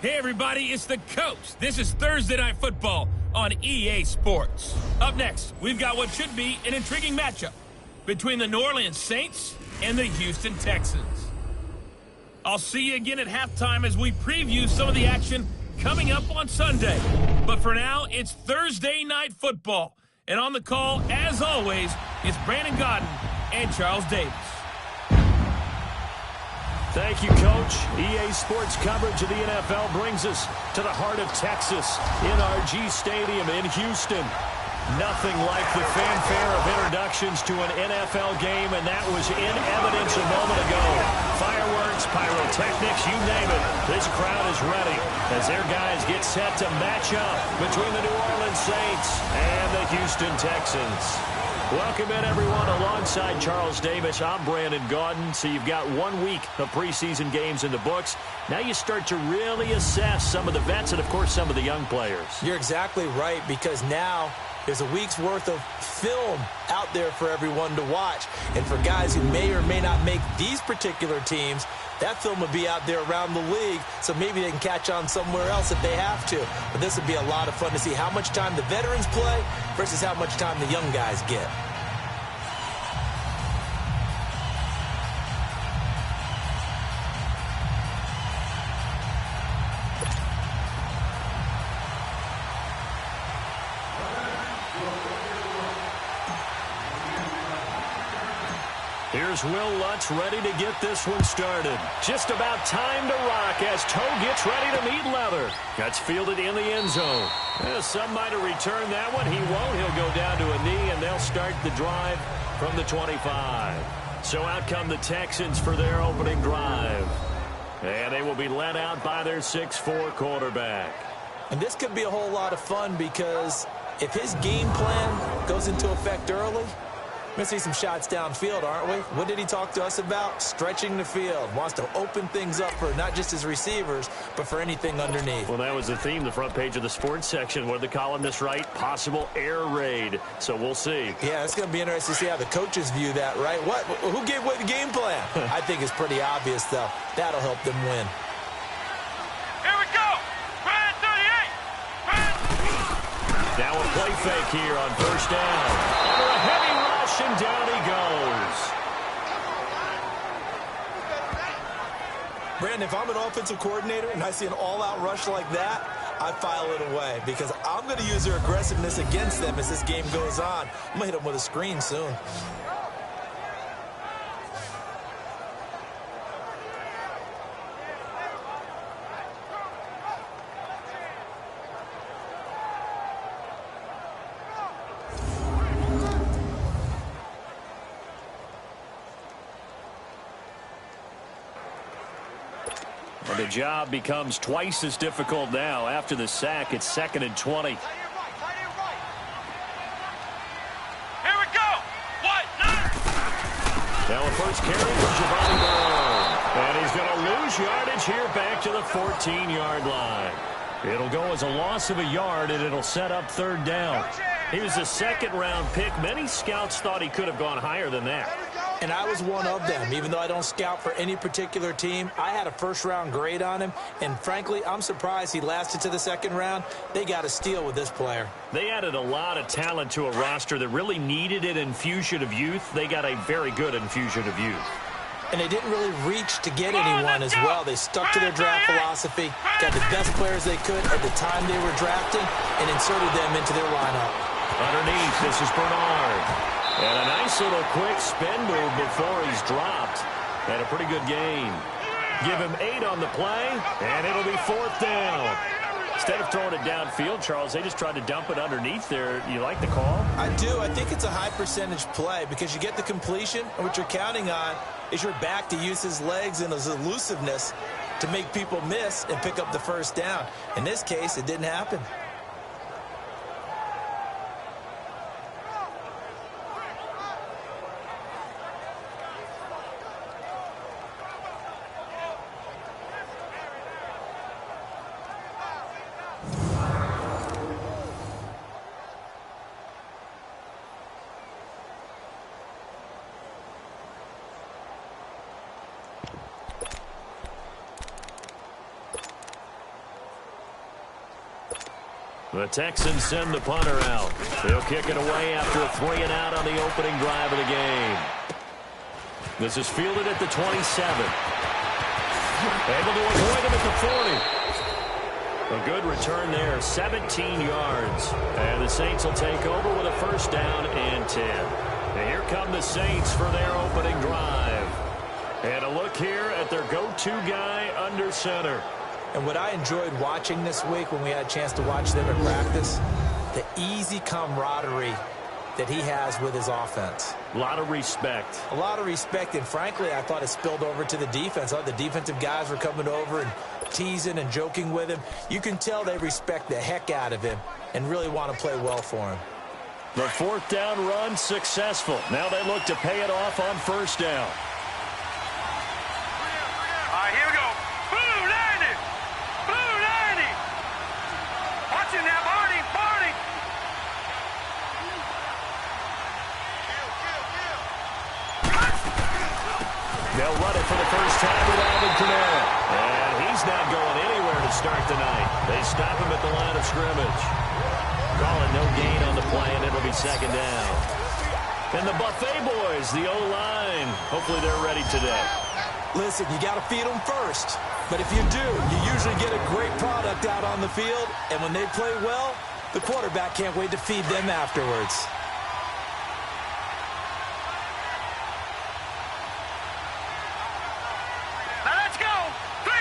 Hey everybody, it's the Coach. This is Thursday Night Football on EA Sports. Up next, we've got what should be an intriguing matchup between the New Orleans Saints and the Houston Texans. I'll see you again at halftime as we preview some of the action coming up on Sunday. But for now, it's Thursday Night Football. And on the call, as always, it's Brandon Godden and Charles Davis. Thank you, Coach. EA Sports coverage of the NFL brings us to the heart of Texas, NRG Stadium in Houston. Nothing like the fanfare of introductions to an NFL game, and that was in evidence a moment ago. Fireworks, pyrotechnics, you name it. This crowd is ready as their guys get set to match up between the New Orleans Saints and the Houston Texans. Welcome in, everyone. Alongside Charles Davis, I'm Brandon Gaudin. So you've got 1 week of preseason games in the books. Now you start to really assess some of the vets and, of course, some of the young players. You're exactly right, because now there's a week's worth of film out there for everyone to watch. And for guys who may or may not make these particular teams, that film will be out there around the league, so maybe they can catch on somewhere else if they have to. But this would be a lot of fun to see how much time the veterans play versus how much time the young guys get. Here's Will Lutz ready to get this one started. Just about time to rock as Toe gets ready to meet leather. That's fielded in the end zone. Some might have returned that one. He won't. He'll go down to a knee, and they'll start the drive from the 25. So out come the Texans for their opening drive. And they will be led out by their 6'4" quarterback. And this could be a whole lot of fun, because if his game plan goes into effect early, we're going to see some shots downfield, aren't we? What did he talk to us about? Stretching the field. Wants to open things up for not just his receivers, but for anything underneath. Well, that was the theme, the front page of the sports section. What did the columnist write? Possible air raid. So we'll see. Yeah, it's going to be interesting to see how the coaches view that, right? What? Who gave away the game plan? I think it's pretty obvious, though. That'll help them win. Here we go! Brand 38! Now a play fake here on first down. Under a heavy rush, and down he goes. Brandon, if I'm an offensive coordinator and I see an all-out rush like that, I file it away, because I'm going to use their aggressiveness against them as this game goes on. I'm going to hit them with a screen soon. And the job becomes twice as difficult now. After the sack, it's 2nd and 20. Here we go! What? Now a first carry for Giovanni Bernard. And he's going to lose yardage here back to the 14-yard line. It'll go as a loss of a yard, and it'll set up 3rd down. He was a 2nd-round pick. Many scouts thought he could have gone higher than that. And I was one of them. Even though I don't scout for any particular team, I had a first-round grade on him. And frankly, I'm surprised he lasted to the 2nd round. They got a steal with this player. They added a lot of talent to a roster that really needed an infusion of youth. They got a very good infusion of youth. And they didn't really reach to get anyone as well. They stuck to their draft philosophy, got the best players they could at the time they were drafting, and inserted them into their lineup. Underneath, this is Bernard. And a nice little quick spin move before he's dropped. And a pretty good gain. Give him 8 on the play, and it'll be 4th down. Instead of throwing it downfield, Charles, they just tried to dump it underneath there. You like the call? I do. I think it's a high percentage play, because you get the completion, and what you're counting on is your back to use his legs and his elusiveness to make people miss and pick up the first down. In this case, it didn't happen. The Texans send the punter out. He'll kick it away after a 3-and-out on the opening drive of the game. This is fielded at the 27. Able to avoid him at the 40. A good return there, 17 yards. And the Saints will take over with a first down and 10. And here come the Saints for their opening drive. And a look here at their go-to guy under center. And what I enjoyed watching this week when we had a chance to watch them in practice, the easy camaraderie that he has with his offense. A lot of respect. A lot of respect, and frankly, I thought it spilled over to the defense. I thought the defensive guys were coming over and teasing and joking with him. You can tell they respect the heck out of him and really want to play well for him. The fourth down run successful. Now they look to pay it off on first down. All right, here we go. Blue 90. Blue 90. Watch it now, Barney. Barney. They'll run it for the first time with Alvin Kamara. And he's not going anywhere to start tonight. They stop him at the line of scrimmage. Call it no gain on the play, and it'll be second down. And the Buffet boys, the O-line, hopefully they're ready today. Listen, you got to feed them first. But if you do, you usually get a great product out on the field. And when they play well, the quarterback can't wait to feed them afterwards. Now let's go. 3-19.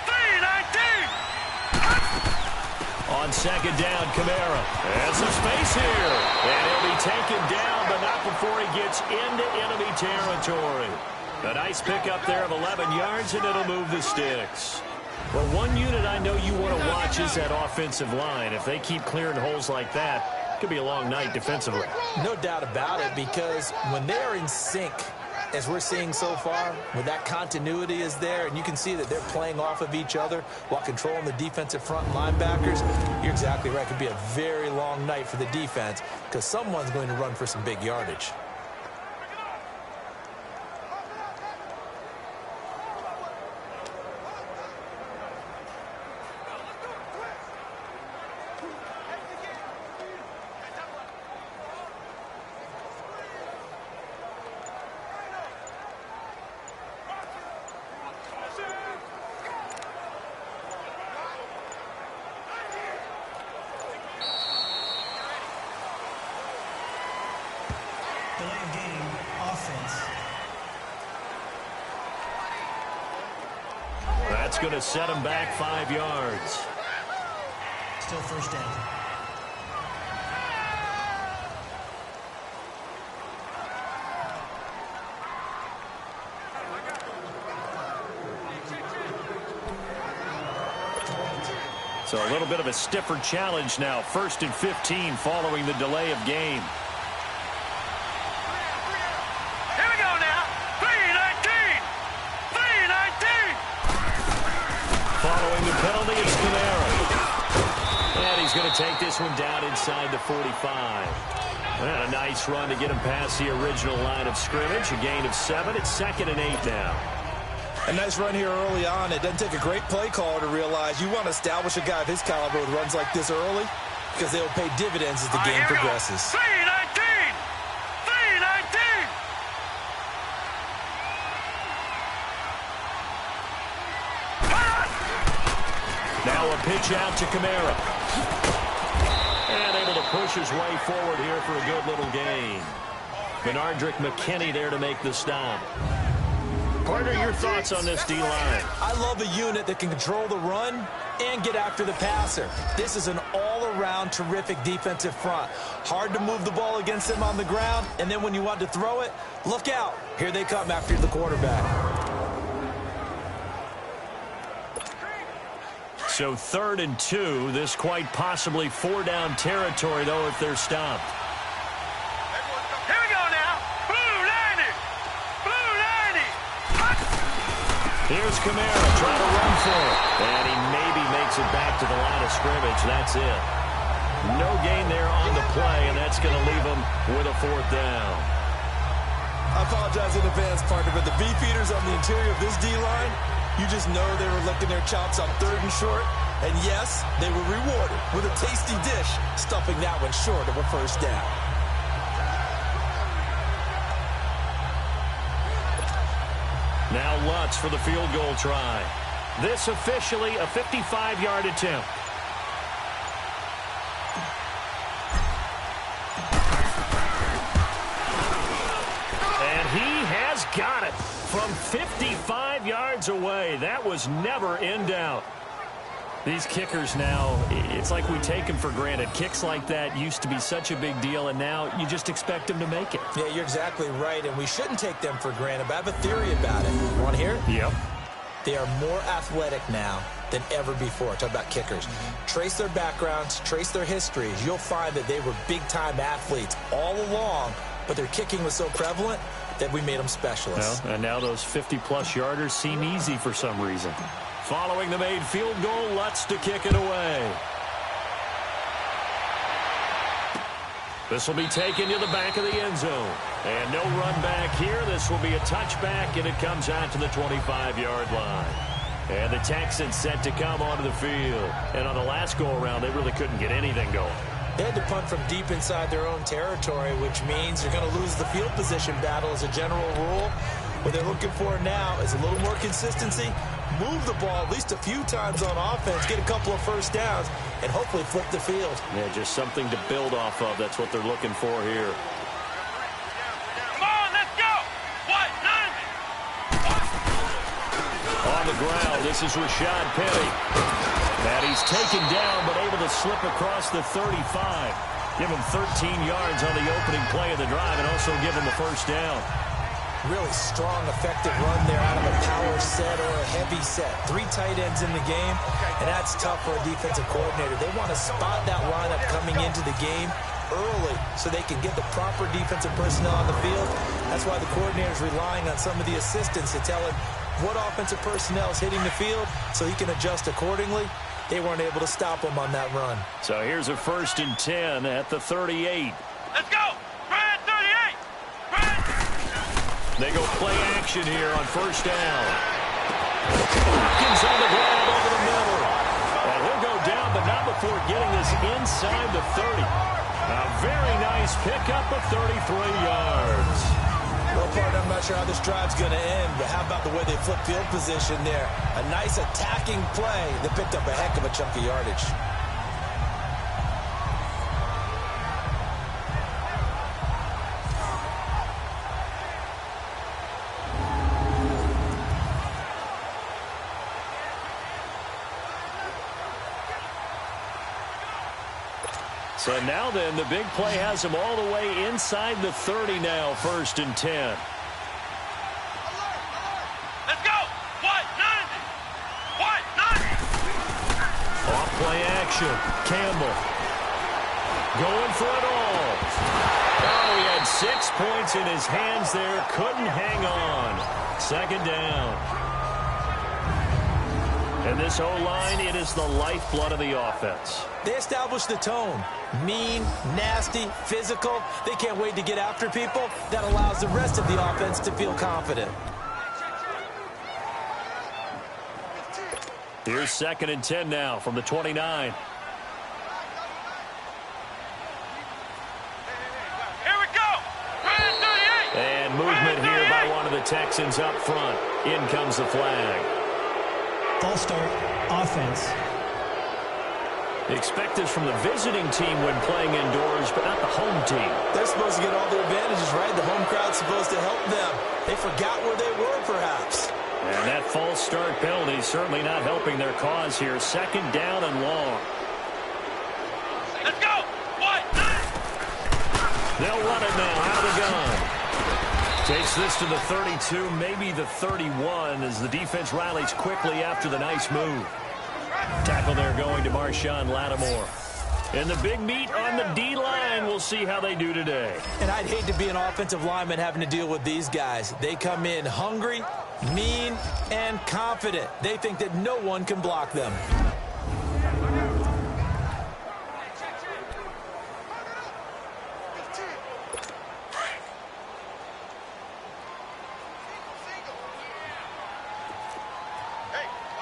3-19. On second down, Kamara has some space here. And he'll be taken down, but not before he gets into enemy territory. A nice pickup there of 11 yards, and it'll move the sticks. Well, one unit I know you want to watch is that offensive line. If they keep clearing holes like that, it could be a long night defensively. No doubt about it, because when they're in sync, as we're seeing so far, when that continuity is there, and you can see that they're playing off of each other while controlling the defensive front linebackers, you're exactly right. It could be a very long night for the defense because someone's going to run for some big yardage. That's going to set him back 5 yards. Still first down. So a little bit of a stiffer challenge now. 1st and 15 following the delay of game. Here we go now. 3-19. 3-19. Following the penalty, it's Kamara. And he's going to take this one down inside the 45. And a nice run to get him past the original line of scrimmage. A gain of 7. It's 2nd and 8 now. A nice run here early on. It doesn't take a great play caller to realize you want to establish a guy of his caliber with runs like this early because they'll pay dividends as the game progresses. 3-19. 3-19. Now a pitch out to Kamara. And able to push his way forward here for a good little gain. Benardrick McKinney there to make the stop. Carter, your thoughts on this D-line? I love a unit that can control the run and get after the passer. This is an all-around terrific defensive front. Hard to move the ball against them on the ground, and then when you want to throw it, look out. Here they come after the quarterback. So 3rd and 2. This quite possibly 4-down territory, though, if they're stopped. Here we go now. Blue 90. Blue 90. Here's Kamara trying to run for it. And he maybe makes it back to the line of scrimmage. That's it. No gain there on the play, and that's going to leave him with a 4th down. I apologize in advance, partner, but the beef eaters on the interior of this D-line, you just know they were licking their chops on 3rd and short. And yes, they were rewarded with a tasty dish, stuffing that one short of a first down. Now Lutz for the field goal try. This officially a 55-yard attempt. And he has got it from 55 yards away. That was never in doubt. These kickers now, it's like we take them for granted. Kicks like that used to be such a big deal, and now you just expect them to make it. Yeah, you're exactly right, and we shouldn't take them for granted, but I have a theory about it. You want to hear it? Yep. They are more athletic now than ever before. Talk about kickers. Trace their backgrounds, trace their histories. You'll find that they were big-time athletes all along, but their kicking was so prevalent that we made them specialists. Well, and now those 50-plus yarders seem easy for some reason. Following the made field goal, Lutz to kick it away. This will be taken to the back of the end zone. And no run back here. This will be a touchback, and it comes out to the 25-yard line. And the Texans set to come onto the field. And on the last go-around, they really couldn't get anything going. They had to punt from deep inside their own territory, which means you're going to lose the field position battle as a general rule. What they're looking for now is a little more consistency, move the ball at least a few times on offense, get a couple of first downs, and hopefully flip the field. Yeah, just something to build off of. That's what they're looking for here. Come on, let's go. What? On the ground, this is Rashad Penny. And he's taken down, but able to slip across the 35. Give him 13 yards on the opening play of the drive and also give him the first down. Really strong, effective run there out of a power set or a heavy set. 3 tight ends in the game, and that's tough for a defensive coordinator. They want to spot that lineup coming into the game early so they can get the proper defensive personnel on the field. That's why the coordinator's relying on some of the assistants to tell him what offensive personnel is hitting the field so he can adjust accordingly. They weren't able to stop him on that run. So here's a 1st and 10 at the 38. Let's go. Brad 38. Brad. They go play action here on first down. Hopkins on the ground over the middle. And he'll go down, but not before getting this inside the 30. A very nice pickup of 33 yards. Well, partner, I'm not sure how this drive's going to end, but how about the way they flip field position there? A nice attacking play that picked up a heck of a chunk of yardage. So now then, the big play has him all the way inside the 30 now, 1st and 10. Let's go. What? 90. What? 90. Off play action. Campbell going for it all. Oh, he had 6 points in his hands there. Couldn't hang on. 2nd down. And this O-line, it is the lifeblood of the offense. They established the tone. Mean, nasty, physical. They can't wait to get after people. That allows the rest of the offense to feel confident. Here's 2nd and 10 now from the 29. Here we go. Brad 38. And movement here by one of the Texans up front. In comes the flag. False start, offense. Expect this from the visiting team when playing indoors, but not the home team. They're supposed to get all their advantages, right? The home crowd's supposed to help them. They forgot where they were, perhaps. And that false start penalty is certainly not helping their cause here. 2nd down and long. Let's go. What? 90. They'll run it now out of the gun. Takes this to the 32, maybe the 31, as the defense rallies quickly after the nice move. Tackle there going to Marshawn Lattimore. And the big meat on the D-line. We'll see how they do today. And I'd hate to be an offensive lineman having to deal with these guys. They come in hungry, mean, and confident. They think that no one can block them.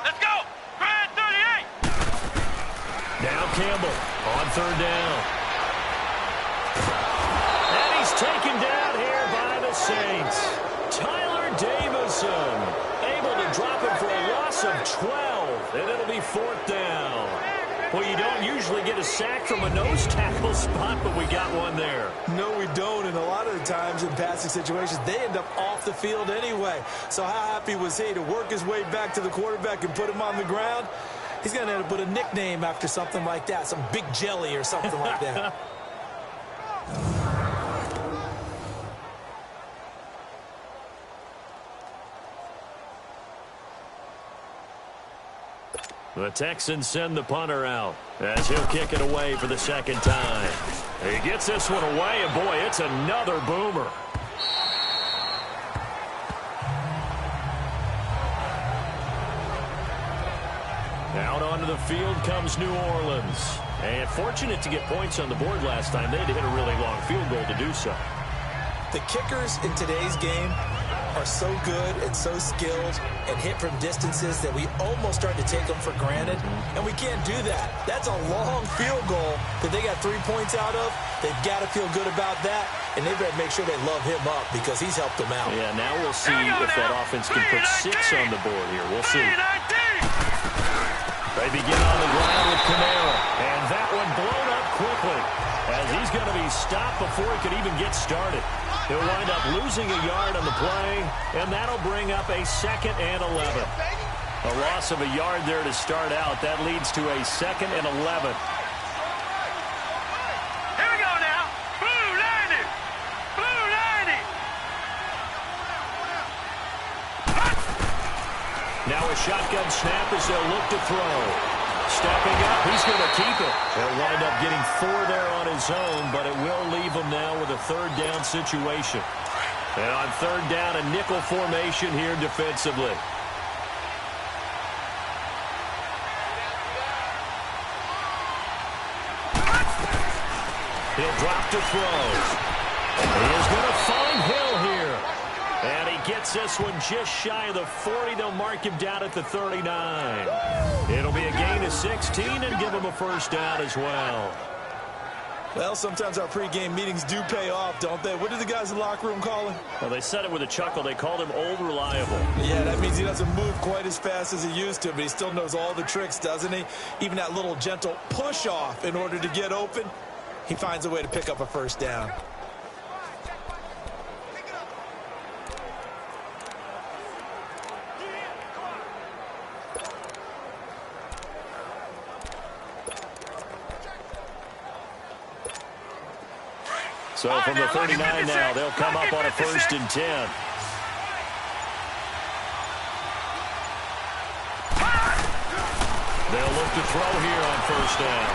Let's go. Brad 38. Campbell on third down. And he's taken down here by the Saints. Tyler Davison able to drop him for a loss of 12, and it'll be fourth down. Well, you don't usually get a sack from a nose tackle spot, but we got one there. No, we don't, and a lot of the times in passing situations, they end up off the field anyway. So how happy was he to work his way back to the quarterback and put him on the ground? He's going to have to put a nickname after something like that, some Big Jelly or something like that. The Texans send the punter out as he'll kick it away for the second time. He gets this one away, and boy, it's another boomer. Out onto the field comes New Orleans. And fortunate to get points on the board last time. They had to hit a really long field goal to do so. The kickers in today's game are so good and so skilled and hit from distances that we almost start to take them for granted, and we can't do that. That's a long field goal that they got 3 points out of. They've got to feel good about that, and they better make sure they love him up because he's helped them out. Yeah, now we'll see if that offense can put 6 on the board here. We'll see. They begin on the ground with Kamara, and that one blown up quickly as he's going to be stopped before he could even get started. He'll wind up losing a yard on the play, and that'll bring up a 2nd and 11. A loss of a yard there to start out. That leads to a 2nd and 11. Here we go now. Blue 90. Blue 90. Now a shotgun snap as they'll look to throw. Stepping up, he's going to keep it. He'll wind up getting 4 there on his own, but it will leave him now with a third down situation. And on third down, a nickel formation here defensively. He'll drop to throw. He is going to find Hill here. And he gets this one just shy of the 40. They'll mark him down at the 39. It'll be a gain of 16 and give him a first down as well. Well, sometimes our pregame meetings do pay off, don't they? What did the guys in the locker room call him? Well, they said it with a chuckle. They called him Old Reliable. Yeah, that means he doesn't move quite as fast as he used to, but he still knows all the tricks, doesn't he? Even that little gentle push-off in order to get open, he finds a way to pick up a first down. So from the 39 now, they'll come up on a 1st and 10. They'll look to throw here on 1st down.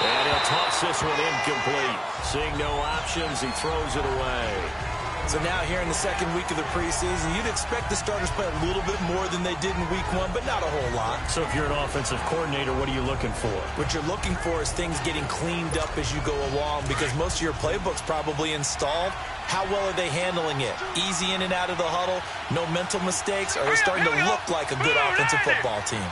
And he'll toss this one incomplete. Seeing no options, he throws it away. So now here in the second week of the preseason, you'd expect the starters play a little bit more than they did in week 1, but not a whole lot. So if you're an offensive coordinator, what are you looking for? What you're looking for is things getting cleaned up as you go along because most of your playbook's probably installed. How well are they handling it? Easy in and out of the huddle, no mental mistakes? Are they starting to look like a good offensive football team?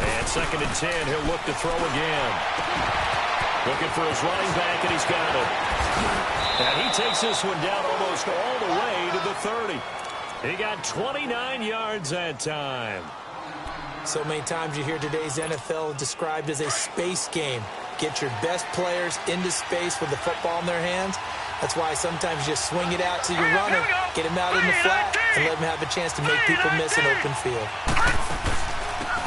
And 2nd and 10, he'll look to throw again. Looking for his running back, and he's got it. And he takes this one down almost all the way to the 30. He got 29 yards that time. So many times you hear today's NFL described as a space game. Get your best players into space with the football in their hands. That's why sometimes you just swing it out to your runner, get him out in the flat, and let him have a chance to make people miss an open field.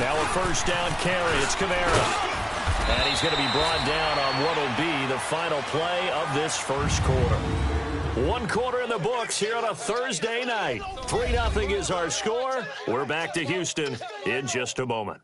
Now a 1st down carry. It's Kamara. And he's going to be brought down on what will be the final play of this first quarter. 1 quarter in the books here on a Thursday night. 3-0 is our score. We're back to Houston in just a moment.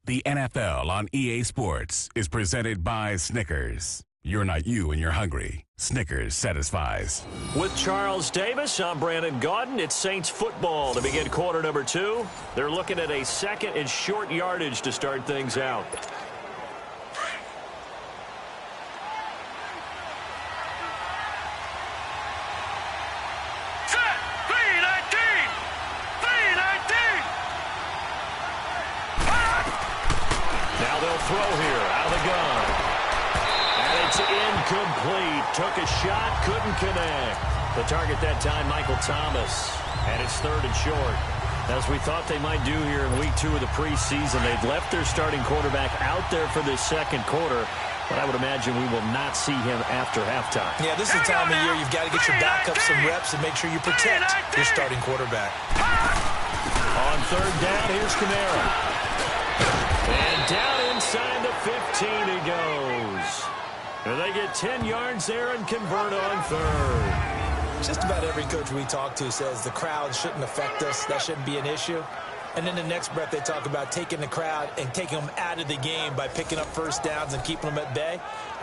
The NFL on EA Sports is presented by Snickers. You're not you when you're hungry. Snickers satisfies. With Charles Davis, I'm Brandon Gaudin. It's Saints football to begin quarter number 2. They're looking at a 2nd and short yardage to start things out. Incomplete. Took a shot, couldn't connect. The target that time, Michael Thomas. And it's 3rd and short. As we thought they might do here in week 2 of the preseason, they've left their starting quarterback out there for this second quarter. But I would imagine we will not see him after halftime. Yeah, this is the time of year you've got to get your backup some reps and make sure you protect your starting quarterback. On 3rd down, here's Kamara. And down inside the 15 he goes. And they get 10 yards there and convert on 3rd. Just about every coach we talk to says the crowd shouldn't affect us. That shouldn't be an issue. And then the next breath they talk about taking the crowd and taking them out of the game by picking up first downs and keeping them at bay.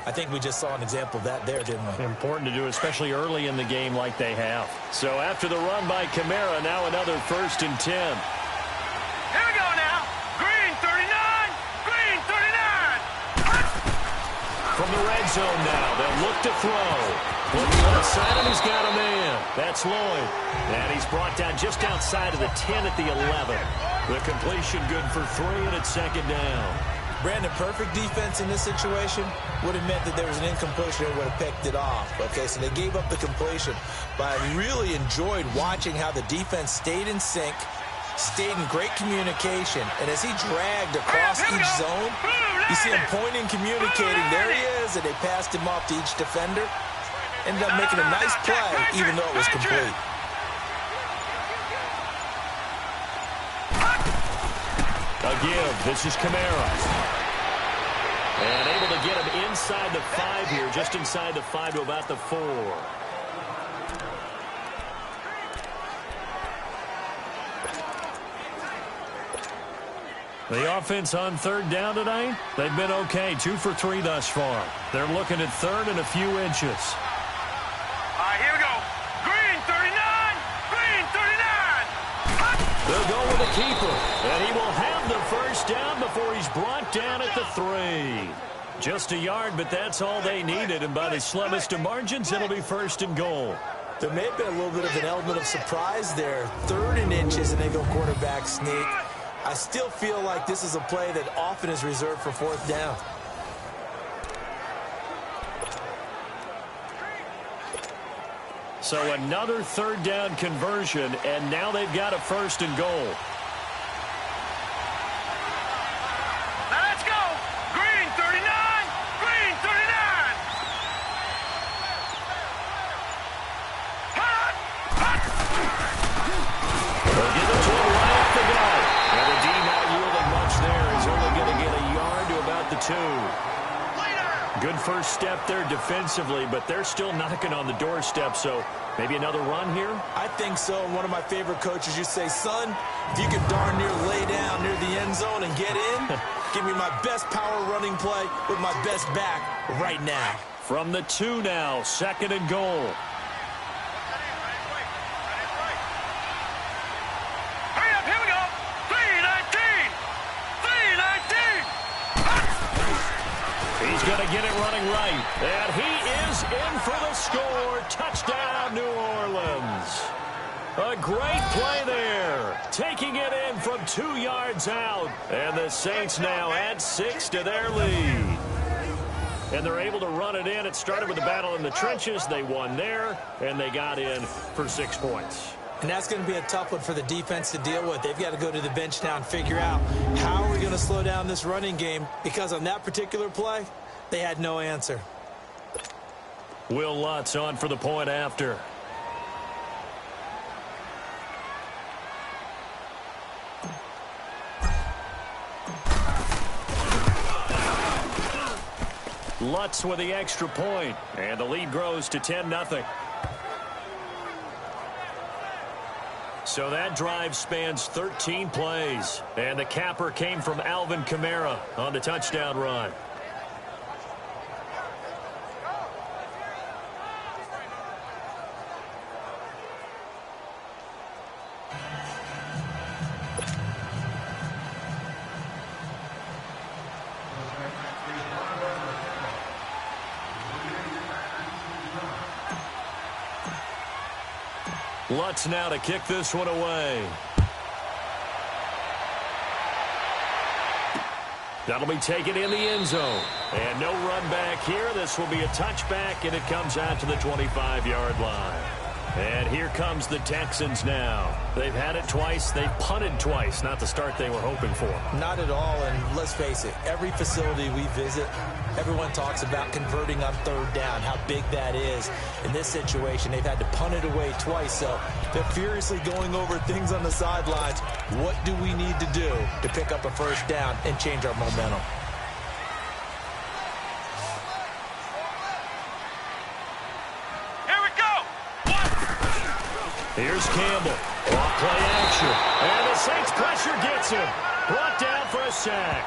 I think we just saw an example of that there, didn't we? Important to do, especially early in the game like they have. So after the run by Kamara, now another 1st and 10. Here we go now. Green 39. Green 39. From the red zone now, they'll look to throw. Looking left side, and he's got a man. That's Lloyd. And he's brought down just outside of the 10 at the 11. The completion good for 3, and it's 2nd down. Brandon, perfect defense in this situation would have meant that there was an incompletion and would have picked it off. Okay, so they gave up the completion. But I really enjoyed watching how the defense stayed in sync, stayed in great communication. And as he dragged across each zone, you see him pointing, communicating. There he is, and they passed him off to each defender. Ended up making a nice play, even though it was complete. A give. This is Kamara. And able to get him inside the 5 here, just inside the 5 to about the 4. The offense on 3rd down tonight, they've been okay. 2 for 3 thus far. They're looking at 3rd and a few inches. Here we go. Green 39. Green 39. They'll go with the keeper. And he will have the first down before he's brought down at the 3. Just a yard, but that's all they needed. And by the slimmest of margins, it'll be 1st and goal. There may have been a little bit of an element of surprise there. 3rd and inches, and they go quarterback sneak. I still feel like this is a play that often is reserved for 4th down. So another 3rd down conversion, and now they've got a 1st and goal. Now let's go. Green 39. Green 39. Hot. Hot. They'll give it to him right off the gut. And the D not yielding much there. He's only going to get a yard to about the 2. Good first step there defensively, but they're still knocking on the doorstep, so maybe another run here? I think so. And one of my favorite coaches used to say, son, if you can darn near lay down near the end zone and get in, give me my best power running play with my best back right now. From the 2 now, 2nd and goal. Hurry up. Here we go. 319. 319. He's going to get it running right. And he is in for the score. Touchdown, New Orleans. A great play there. Taking it in from 2 yards out. And the Saints now add 6 to their lead. And they're able to run it in. It started with the battle in the trenches. They won there, and they got in for 6 points. And that's going to be a tough one for the defense to deal with. They've got to go to the bench now and figure out how are we going to slow down this running game, because on that particular play, they had no answer. Will Lutz on for the point after. Lutz with the extra point, and the lead grows to 10-0. So that drive spans 13 plays, and the capper came from Alvin Kamara on the touchdown run. Lutz now to kick this one away. That'll be taken in the end zone. And no run back here. This will be a touchback, and it comes out to the 25-yard line. And here comes the Texans now. They've had it twice. They've punted twice. Not the start they were hoping for. Not at all, and let's face it, every facility we visit, everyone talks about converting on third down, how big that is. In this situation, they've had to punt it away twice, so they're furiously going over things on the sidelines. What do we need to do to pick up a first down and change our momentum? Here's Campbell. Off play action. And the Saints pressure gets him. Brought down for a sack.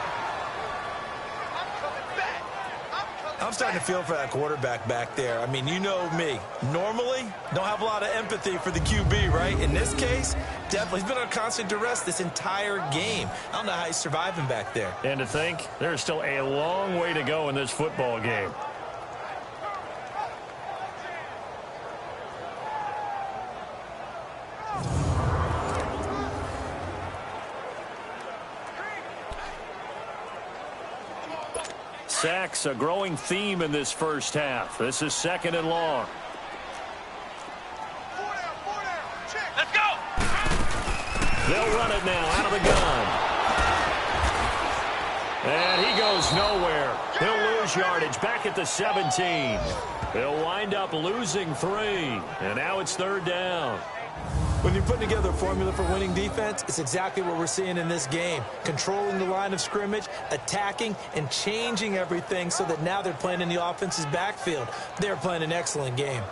I'm starting to feel for that quarterback back there. I mean, you know me. Normally, don't have a lot of empathy for the QB, right? In this case, definitely. He's been on constant duress this entire game. I don't know how he's surviving back there. And to think, there's still a long way to go in this football game. Sacks, a growing theme in this first half. This is 2nd and long. Let's go! They'll run it now out of the gun. And he goes nowhere. He'll lose yardage back at the 17. They'll wind up losing 3. And now it's 3rd down. When you're putting together a formula for winning defense, it's exactly what we're seeing in this game. Controlling the line of scrimmage, attacking, and changing everything so that now they're playing in the offense's backfield. They're playing an excellent game.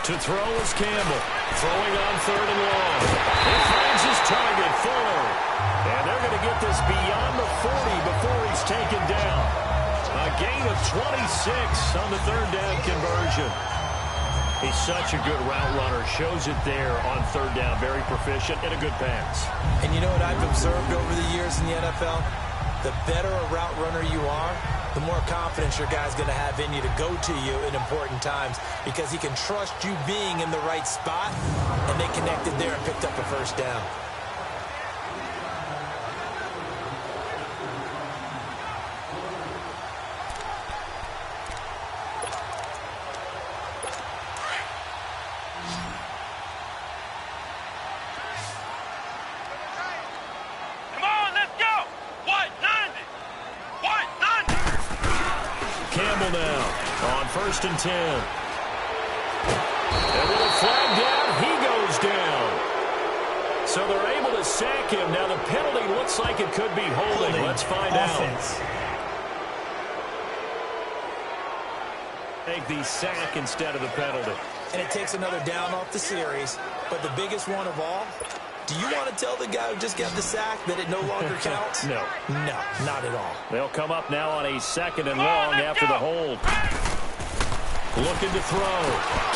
To throw is Campbell. Throwing on 3rd and long. He finds his target, Fuller. And they're going to get this beyond the 40 before he's taken down. A gain of 26 on the 3rd down conversion. He's such a good route runner. Shows it there on 3rd down. Very proficient and a good pass. And you know what I've observed over the years in the NFL? The better a route runner you are, the more confidence your guy's going to have in you to go to you in important times because he can trust you being in the right spot, and they connected there and picked up a first down. Campbell now on 1st and 10. And with a flag down, he goes down. So they're able to sack him. Now the penalty looks like it could be holding. Let's find out. Take the sack instead of the penalty. And it takes another down off the series. But the biggest one of all, do you want to tell the guy who just got the sack that it no longer counts? No. No, not at all. They'll come up now on a 2nd and long after the hold. Looking to throw.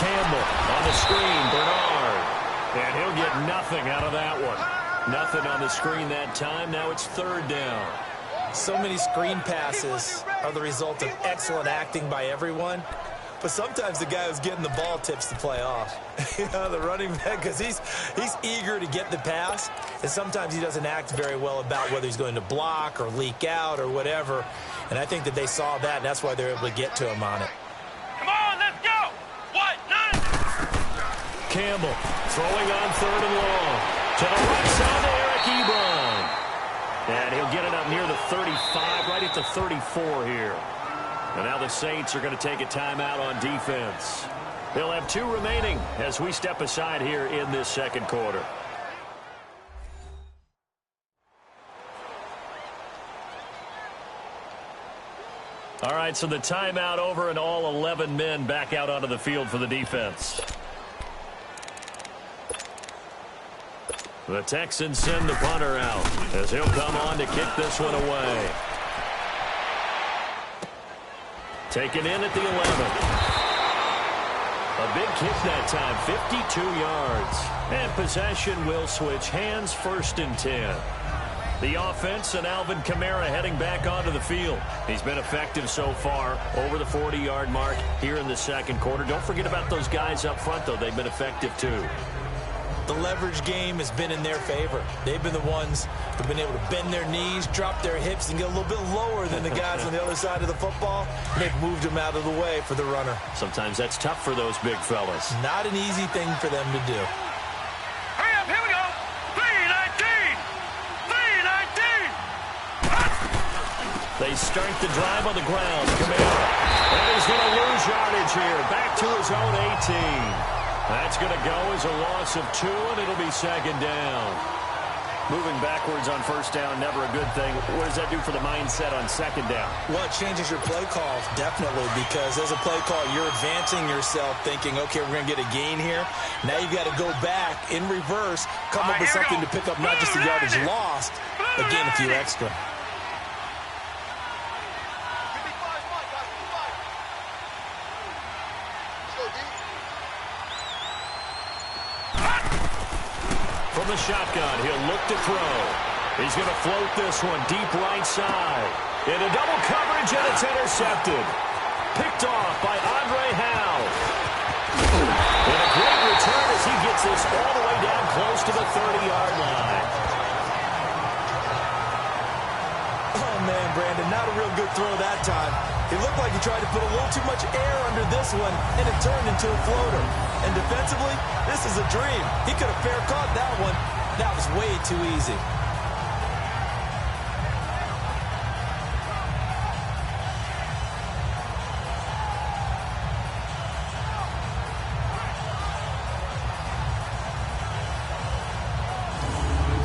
Campbell on the screen. Bernard. And he'll get nothing out of that one. Nothing on the screen that time. Now it's 3rd down. So many screen passes are the result of excellent acting by everyone. But sometimes the guy who's getting the ball tips the play off. You know, the running back, because he's eager to get the pass, and sometimes he doesn't act very well about whether he's going to block or leak out or whatever. And I think that they saw that, and that's why they're able to get to him on it. Come on, let's go! What? 9! Campbell throwing on 3rd and long. To the right side to Eric Ebron. And he'll get it up near the 35, right at the 34 here. And now the Saints are going to take a timeout on defense. They'll have 2 remaining as we step aside here in this 2nd quarter. All right, so the timeout over and all 11 men back out onto the field for the defense. The Texans send the punter out as he'll come on to kick this one away. Taken in at the 11. A big kick that time, 52 yards. And possession will switch hands, 1st and 10. The offense and Alvin Kamara heading back onto the field. He's been effective so far over the 40-yard mark here in the second quarter. Don't forget about those guys up front, though. They've been effective, too. The leverage game has been in their favor. They've been the ones who've been able to bend their knees, drop their hips, and get a little bit lower than the guys on the other side of the football. And they've moved them out of the way for the runner. Sometimes that's tough for those big fellas. Not an easy thing for them to do. Hurry up, here we go. 3-19. 3-19. They start the drive on the ground. Kamara. And he's going to lose yardage here. Back to his own 18. That's going to go as a loss of 2, and it'll be 2nd down. Moving backwards on 1st down, never a good thing. What does that do for the mindset on 2nd down? Well, it changes your play call, definitely, because as a play call, you're advancing yourself thinking, okay, we're going to get a gain here. Now you've got to go back in reverse, come up with something to pick up not just the yardage lost, but gain a few extra. From the shotgun, he'll look to throw. He's going to float this one deep right side. Into double coverage, and it's intercepted. Picked off by Andre Howe. And a great return as he gets this all the way down close to the 30-yard line. Oh, man, Brandon, not a real good throw that time. It looked like he tried to put a little too much air under this one, and it turned into a floater. And defensively, this is a dream. He could have fair caught that one. That was way too easy.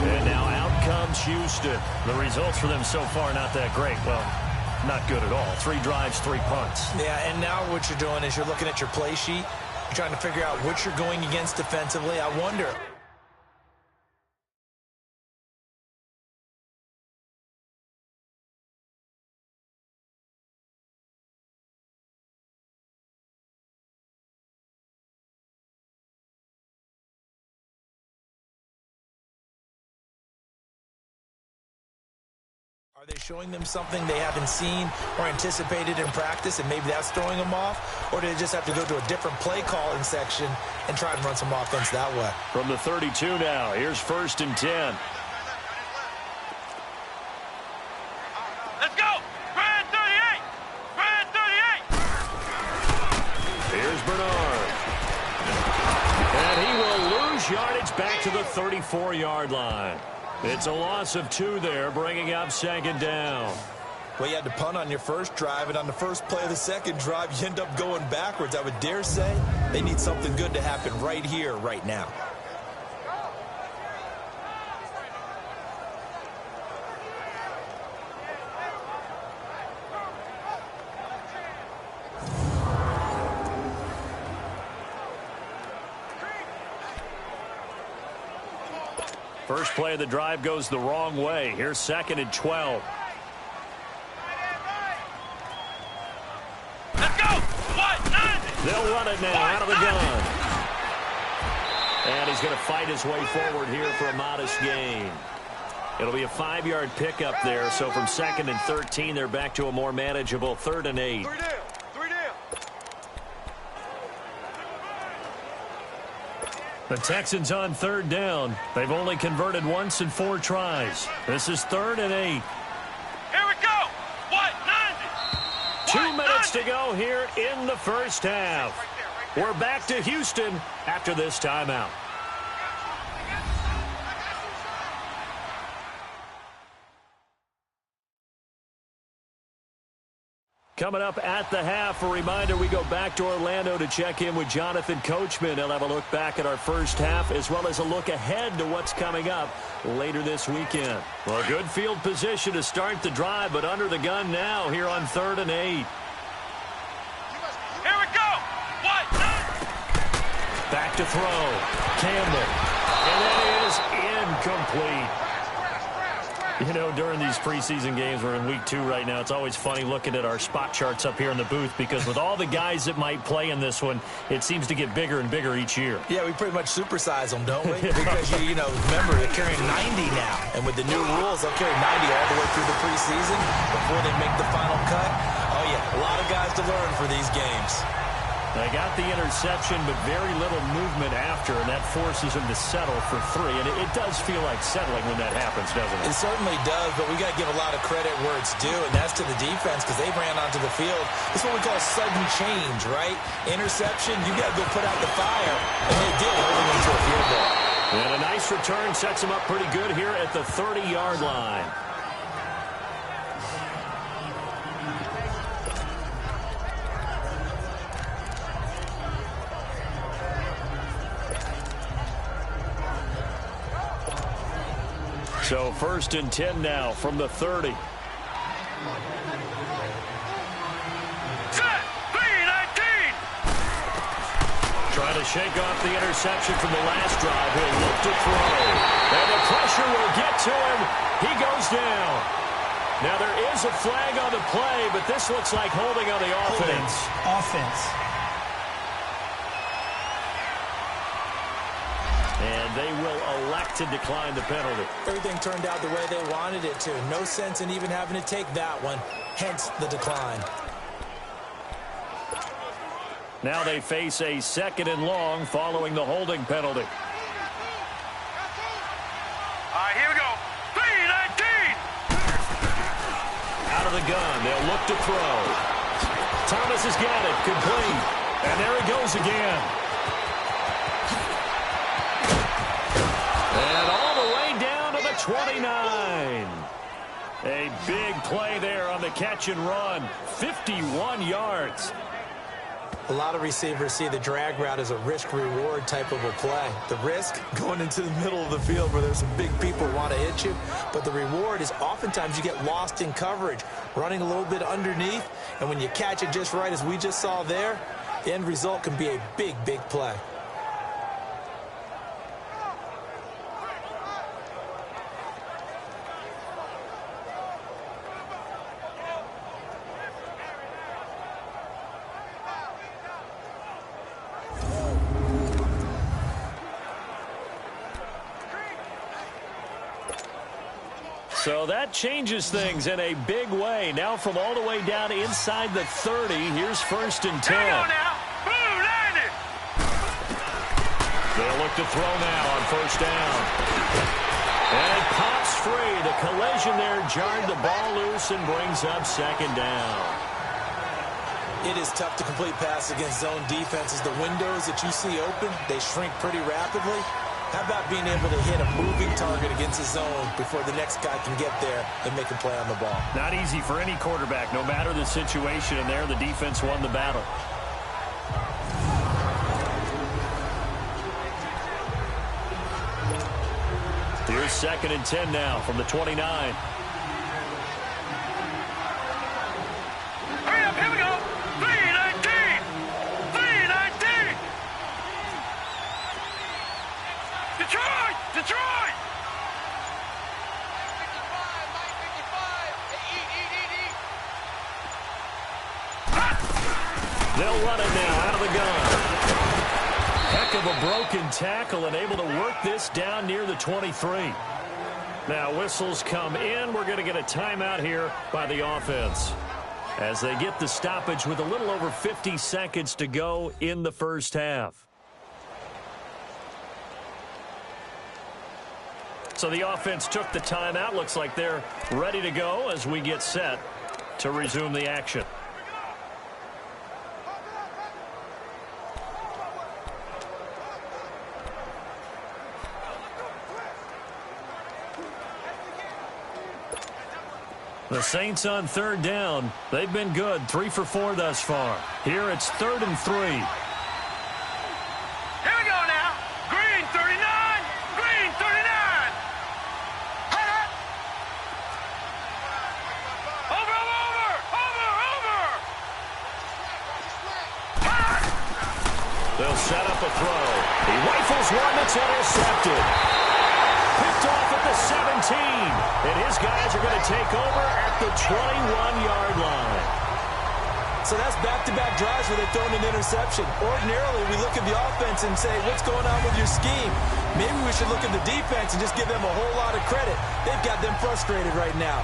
And now out comes Houston. The results for them so far not that great. Well, not good at all. 3 drives, 3 punts. Yeah, and now what you're doing is you're looking at your play sheet. You're trying to figure out what you're going against defensively. I wonder. Are they showing them something they haven't seen or anticipated in practice, and maybe that's throwing them off? Or do they just have to go to a different play calling section and try and run some offense that way? From the 32 now, here's 1st and 10. Let's go. Brand 38. Brand 38. Here's Bernard. And he will lose yardage back to the 34-yard line. It's a loss of 2 there, bringing up 2nd down. Well, you had to punt on your first drive, and on the first play of the second drive, you end up going backwards. I would dare say they need something good to happen right here, right now. First play of the drive goes the wrong way. Here's 2nd and 12. Let's go. They'll run it now out of the gun. And he's going to fight his way forward here for a modest gain. It'll be a 5-yard pickup there. So from 2nd and 13, they're back to a more manageable 3rd and 8. 3 down. 3 down. The Texans on 3rd down. They've only converted once in 4 tries. This is 3rd and 8. Here we go. 2 minutes to go here in the first half. We're back to Houston after this timeout. Coming up at the half, a reminder, we go back to Orlando to check in with Jonathan Coachman. He'll have a look back at our first half as well as a look ahead to what's coming up later this weekend. Well, good field position to start the drive, but under the gun now here on 3rd and 8. Here we go. Back to throw. Campbell. And that is incomplete. You know, during these preseason games, we're in week 2 right now, it's always funny looking at our spot charts up here in the booth because with all the guys that might play in this one, it seems to get bigger and bigger each year. Yeah, we pretty much supersize them, don't we? Because, you know, remember, they're carrying 90 now. And with the new rules, they'll carry 90 all the way through the preseason before they make the final cut. Oh, yeah, a lot of guys to learn for these games. They got the interception, but very little movement after, and that forces them to settle for 3. And it does feel like settling when that happens, doesn't it? It certainly does, but we got to give a lot of credit where it's due, and that's to the defense because they ran onto the field. It's what we call sudden change, right? Interception, you got to go put out the fire, and they did, holding them to a field goal. And a nice return sets them up pretty good here at the 30-yard line. So 1st and 10 now from the 30. Set. 3-19. Trying to shake off the interception from the last drive. He'll look to throw. And the pressure will get to him. He goes down. Now there is a flag on the play, but this looks like holding on the offense. Offense. And they will elect to decline the penalty. Everything turned out the way they wanted it to. No sense in even having to take that one, hence the decline. Now they face a 2nd and long following the holding penalty. All right, here we go. 3-19. Out of the gun, they'll look to throw. Thomas has got it, complete. And there he goes again. And all the way down to the 29. A big play there on the catch and run. 51 yards. A lot of receivers see the drag route as a risk-reward type of a play. The risk, going into the middle of the field where there's some big people who want to hit you. But the reward is oftentimes you get lost in coverage, running a little bit underneath. And when you catch it just right, as we just saw there, the end result can be a big, big play. So that changes things in a big way. Now from all the way down inside the 30, here's 1st and 10. Here we go now. Blue 90. They'll look to throw now on 1st down. And it pops free. The collision there jarred the ball loose and brings up 2nd down. It is tough to complete pass against zone defenses. The windows that you see open, they shrink pretty rapidly. How about being able to hit a moving target against the zone before the next guy can get there and make a play on the ball? Not easy for any quarterback, no matter the situation, and there the defense won the battle. Here's 2nd and 10 now from the 29. Hurry up, here we go. 3-19. 3-19. Detroit! Detroit! They'll run it now out of the gun. Heck of a broken tackle and able to work this down near the 23. Now whistles come in. We're going to get a timeout here by the offense as they get the stoppage with a little over 50 seconds to go in the 1st half. So the offense took the timeout. Looks like they're ready to go as we get set to resume the action. The Saints on 3rd down. They've been good, 3 for 4 thus far. Here it's 3rd and 3. Here we go now. Green 39. Green 39. Over. They'll set up a throw. He rifles one that's intercepted. Picked off at the 17. And his guys are going to take over at the 21-yard line. So that's back-to-back drives where they've thrown an interception. Ordinarily, we look at the offense and say, what's going on with your scheme? Maybe we should look at the defense and just give them a whole lot of credit. They've got them frustrated right now.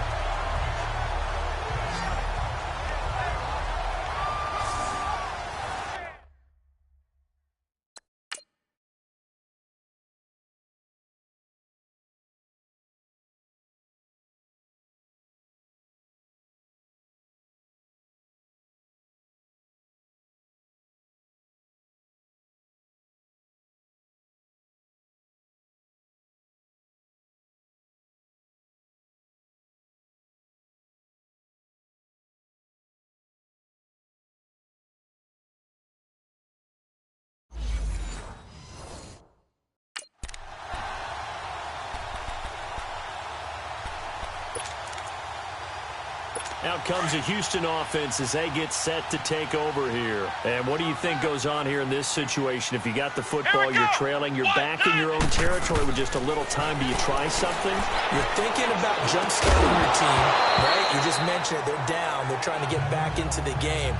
Out comes a Houston offense as they get set to take over here. And what do you think goes on here in this situation? If you got the football, you're trailing, you're back in your own territory with just a little time. Do you try something? You're thinking about jump-starting your team, right? You just mentioned it. They're down. They're trying to get back into the game.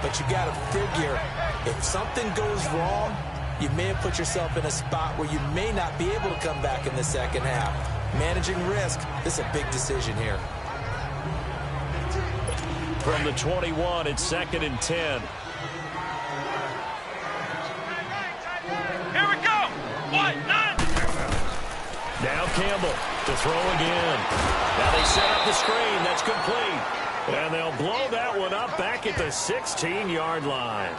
But you got to figure, if something goes wrong, you may have put yourself in a spot where you may not be able to come back in the second half. Managing risk, this is a big decision here. From the 21, it's 2nd and 10. Here we go. 1, 9. Now Campbell to throw again. Now they set up the screen. That's complete. And they'll blow that one up back at the 16-yard line.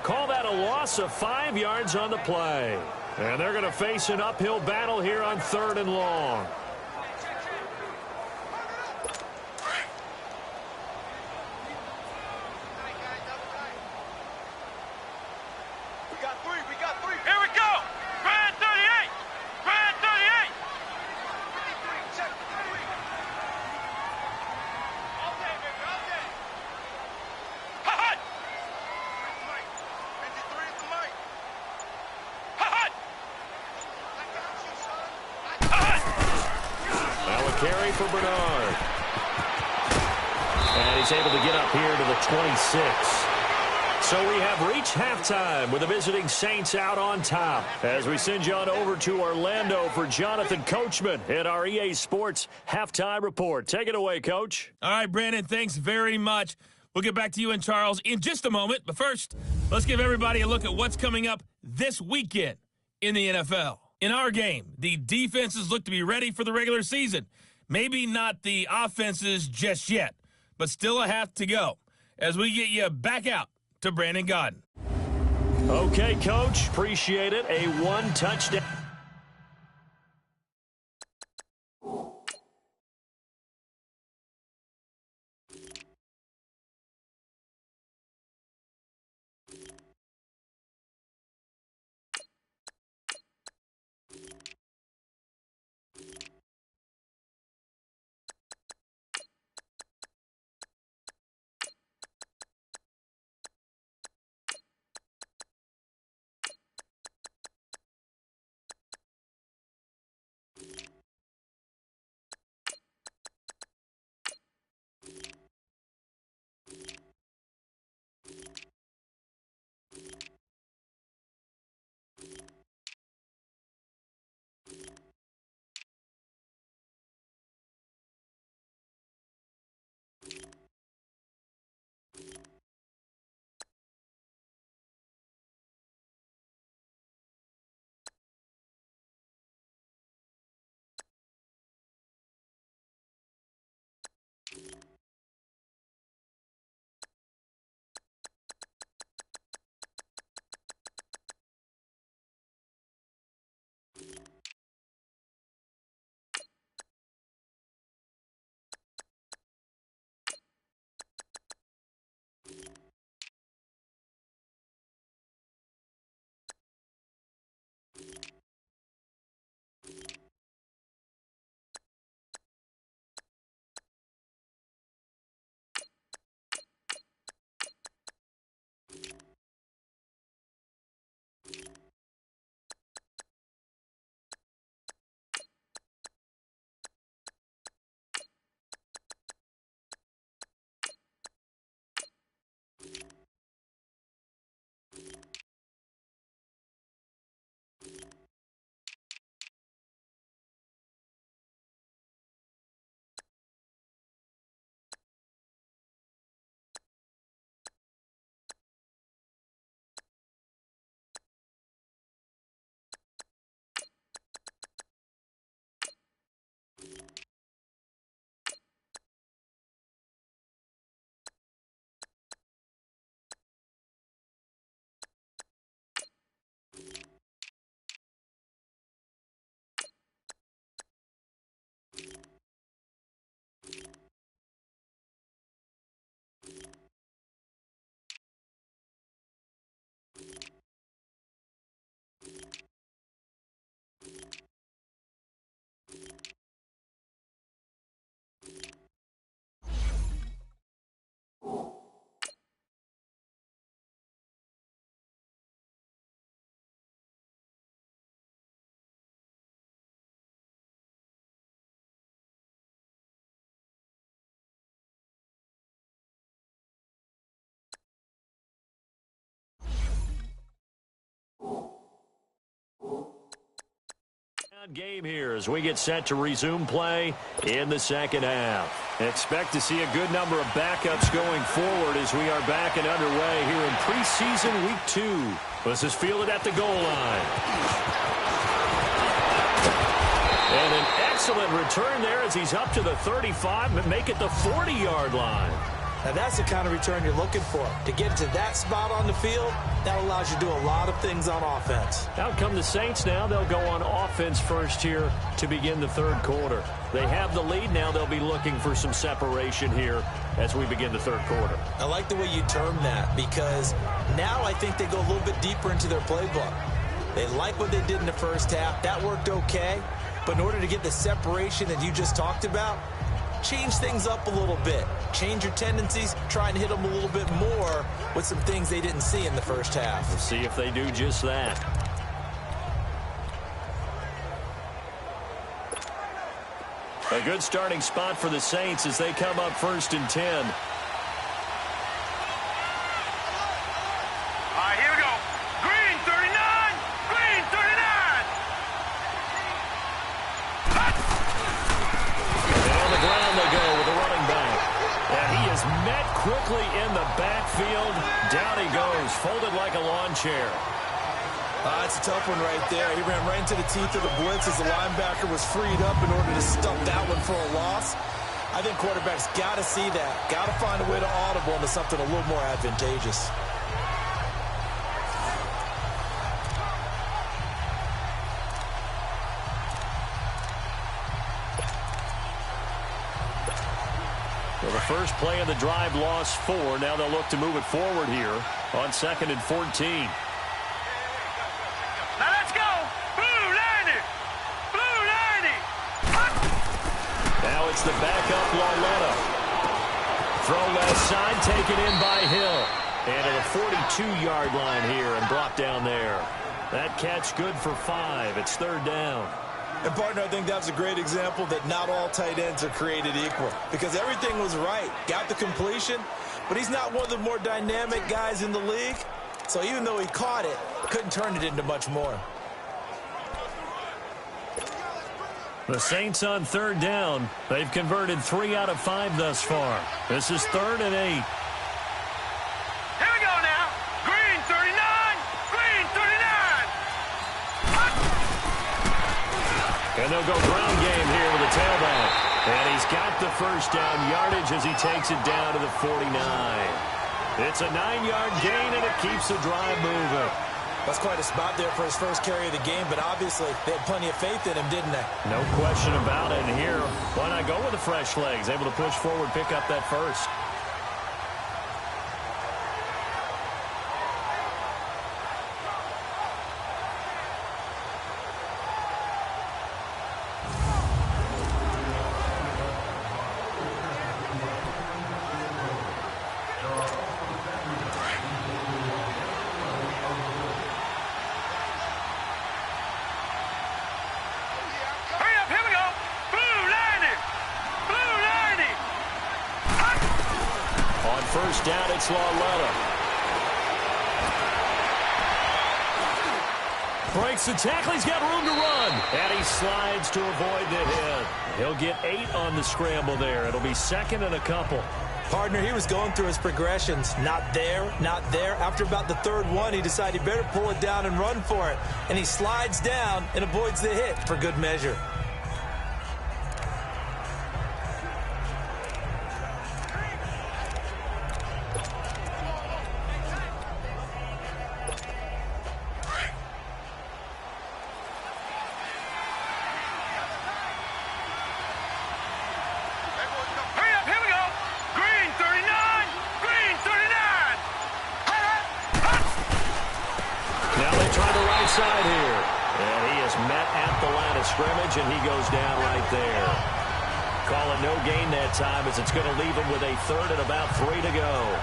Call that a loss of 5 yards on the play. And they're going to face an uphill battle here on 3rd and long. Here we go. Grand 38. Grand 38. All day, baby. All day. Ha-ha. 53 is the mic. Ha-ha. Ha-ha. Now a carry for Bernard. And he's able to get up here to the 26. So we have reached halftime with the visiting Saints out on top. As we send you on over to Orlando for Jonathan Coachman in our EA Sports Halftime Report. Take it away, Coach. All right, Brandon, thanks very much. We'll get back to you and Charles in just a moment. But first, let's give everybody a look at what's coming up this weekend in the NFL. In our game, the defenses look to be ready for the regular season. Maybe not the offenses just yet, but still a half to go as we get you back out to Brandon Gaudin. Okay, Coach. Appreciate it. A 1-touchdown. Game here as we get set to resume play in the second half. Expect to see a good number of backups going forward as we are back and underway here in preseason week 2. This is fielded at the goal line. And an excellent return there as he's up to the 35 but make it the 40-yard line. Now, that's the kind of return you're looking for. To get to that spot on the field, that allows you to do a lot of things on offense. Out come the Saints now. They'll go on offense first here to begin the third quarter. They have the lead now. They'll be looking for some separation here as we begin the third quarter. I like the way you term that because now I think they go a little bit deeper into their playbook. They like what they did in the first half. That worked okay. But in order to get the separation that you just talked about, change things up a little bit. Change your tendencies. Try and hit them a little bit more with some things they didn't see in the first half. We'll see if they do just that. A good starting spot for the Saints as they come up 1st and 10. All right, here we go. Green 39. Green 39. And on the ground they go with the running back. And he is met quickly in the backfield. Down he goes, folded like a lawn chair. That's a tough one right there. He ran right into the teeth of the blitz as the linebacker was freed up in order to stop that one for a loss. I think quarterbacks got to see that. Got to find a way to audible into something a little more advantageous. Well, the first play of the drive lost 4. Now they'll look to move it forward here on 2nd and 14. Now let's go. Blue 90. Blue 90. Now it's the backup Lauletta. Throw left side taken in by Hill. And at the 42-yard line here and brought down there. That catch good for 5. It's 3rd down. And, partner, I think that's a great example that not all tight ends are created equal because everything was right. Got the completion, but he's not one of the more dynamic guys in the league. So even though he caught it, couldn't turn it into much more. The Saints on 3rd down. They've converted 3 out of 5 thus far. This is 3rd and 8. Here we go now. Green 39. Green 39. And they'll go ground game here with a tailback. And he's got the first down yardage as he takes it down to the 49. It's a 9-yard gain, and it keeps the drive moving. That's quite a spot there for his first carry of the game, but obviously they had plenty of faith in him, didn't they? No question about it. And here, why not go with the fresh legs? Able to push forward, pick up that first. First down, it's Lauletta. Breaks the tackle, he's got room to run. And he slides to avoid the hit. He'll get 8 on the scramble there. It'll be 2nd and a couple. Partner, he was going through his progressions. Not there, not there. After about the 3rd one, he decided he better pull it down and run for it. And he slides down and avoids the hit for good measure. Side here. And he is met at the line of scrimmage, and he goes down right there. Call it no gain that time as it's going to leave him with a 3rd and about 3 to go.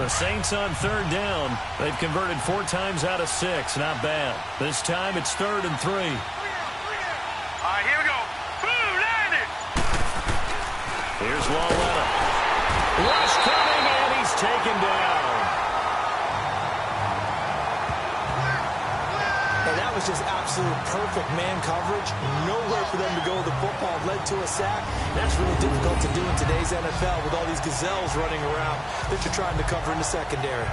The Saints on 3rd down. They've converted 4 times out of 6. Not bad. This time it's 3rd and 3. All right, here we go. Here's Lawletta. Rush coming, and he's taken down. And that was just absolute perfect man coverage. Nowhere for them to go with the football. Led to a sack. That's really difficult to do in today's NFL with all these gazelles running around that you're trying to cover in the secondary.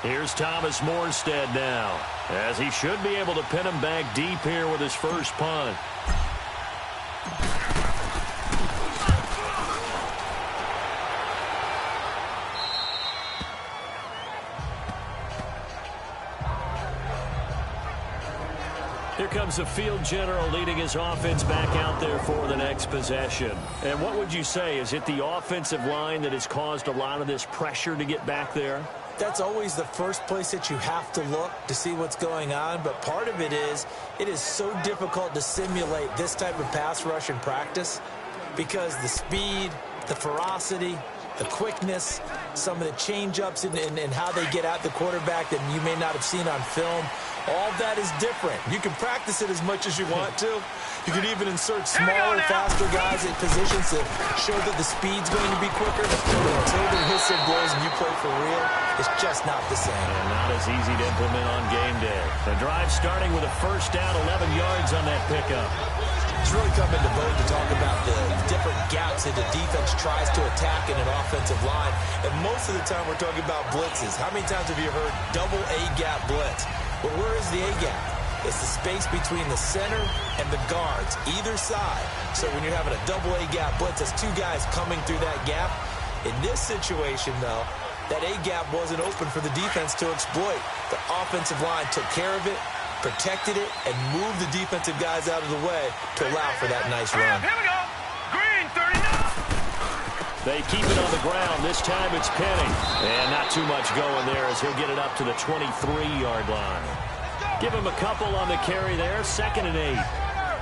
Here's Thomas Morstead now, as he should be able to pin him back deep here with his first punt. Here comes the field general leading his offense back out there for the next possession. And what would you say? Is it the offensive line that has caused a lot of this pressure to get back there? That's always the first place that you have to look to see what's going on. But part of it is so difficult to simulate this type of pass rush in practice because the speed, the ferocity, the quickness, some of the change-ups and how they get at the quarterback that you may not have seen on film, all that is different. You can practice it as much as you want to. You can even insert smaller, faster guys in positions to show that the speed's going to be quicker. But until the whistle blows and you play for real, it's just not the same. And not as easy to implement on game day. The drive starting with a first down, 11 yards on that pickup. It's really come into vogue to talk about the different gaps that the defense tries to attack in an offensive line. And most of the time we're talking about blitzes. How many times have you heard double A-gap blitz? But where is the A-gap? It's the space between the center and the guards, either side. So when you're having a double A-gap blitz, that's two guys coming through that gap. In this situation, though, that A-gap wasn't open for the defense to exploit. The offensive line took care of it, protected it, and moved the defensive guys out of the way to allow for that nice run. Here we go. Green 39. They keep it on the ground. This time it's Penny. And not too much going there as he'll get it up to the 23-yard line. Give him a couple on the carry there. 2nd and 8.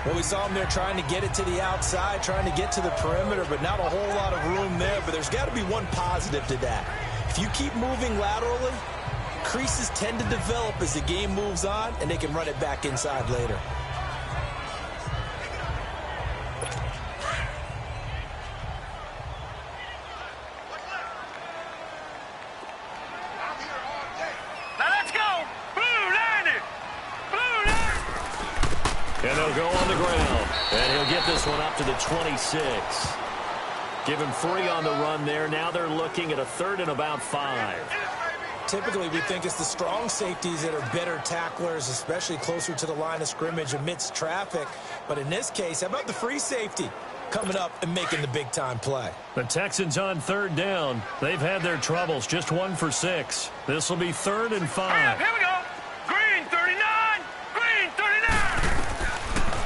Well, we saw him there trying to get it to the outside, trying to get to the perimeter, but not a whole lot of room there. But there's got to be one positive to that. If you keep moving laterally, creases tend to develop as the game moves on, and they can run it back inside later. Now let's go. Blue 90. Blue 90. And they'll go on the ground. And he'll get this one up to the 26. Give him 3 on the run there. Now they're looking at a 3rd and about 5. Typically, we think it's the strong safeties that are better tacklers, especially closer to the line of scrimmage amidst traffic. But in this case, how about the free safety coming up and making the big-time play? The Texans on 3rd down. They've had their troubles. Just 1 for 6. This will be 3rd and 5. Here we go. Green 39. Green 39.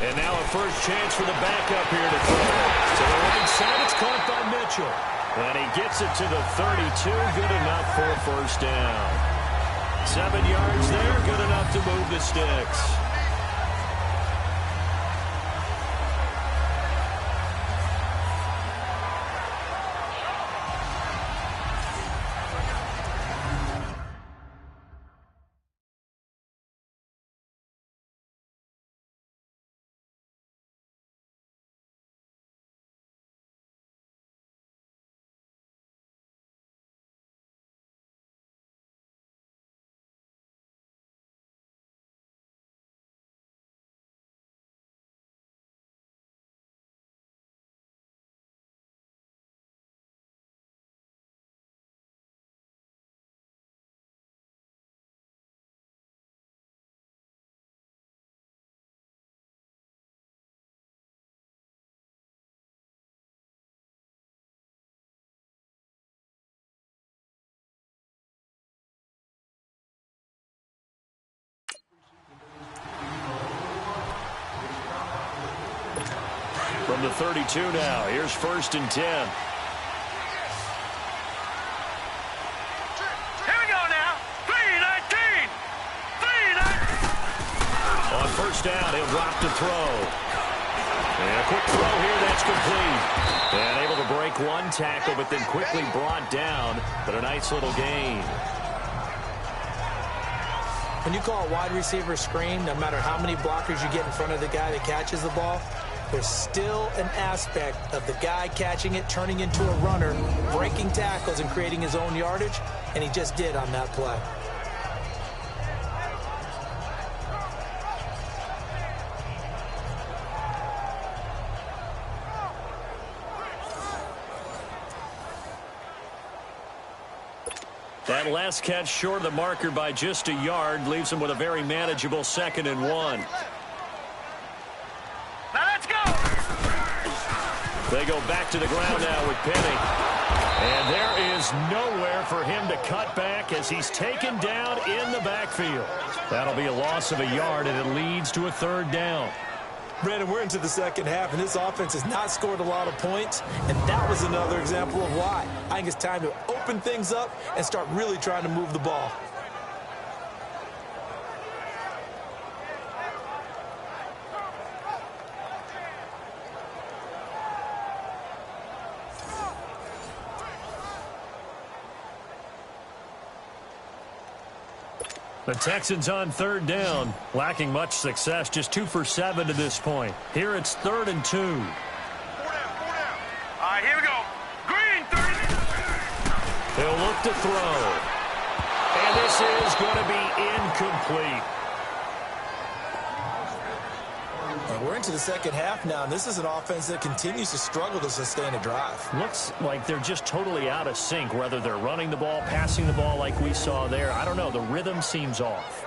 And now a first chance for the backup here to throw. To the right side, it's caught by Mitchell. And he gets it to the 32. Good enough for a first down. 7 yards there. Good enough to move the sticks. From the 32 now, here's 1st and 10. Here we go now. 319. 319. On first down, he'll drop to throw. And a quick throw here, that's complete. And able to break one tackle, but then quickly brought down. But a nice little gain. When you call a wide receiver screen, no matter how many blockers you get in front of the guy that catches the ball, there's still an aspect of the guy catching it, turning into a runner, breaking tackles and creating his own yardage, and he just did on that play. That last catch short of the marker by just a yard leaves him with a very manageable 2nd and 1. Now let's go. They go back to the ground now with Penny. And there is nowhere for him to cut back as he's taken down in the backfield. That'll be a loss of a yard, and it leads to a 3rd down. Brandon, we're into the second half, and this offense has not scored a lot of points, and that was another example of why. I think it's time to open things up and start really trying to move the ball. The Texans on 3rd down, lacking much success, just 2 for 7 to this point. Here it's 3rd and 2. 4 down. All right, here we go. Green, 30. He'll look to throw. And this is going to be incomplete. And we're into the second half now, and this is an offense that continues to struggle to sustain a drive. Looks like they're just totally out of sync, whether they're running the ball, passing the ball like we saw there. I don't know. The rhythm seems off.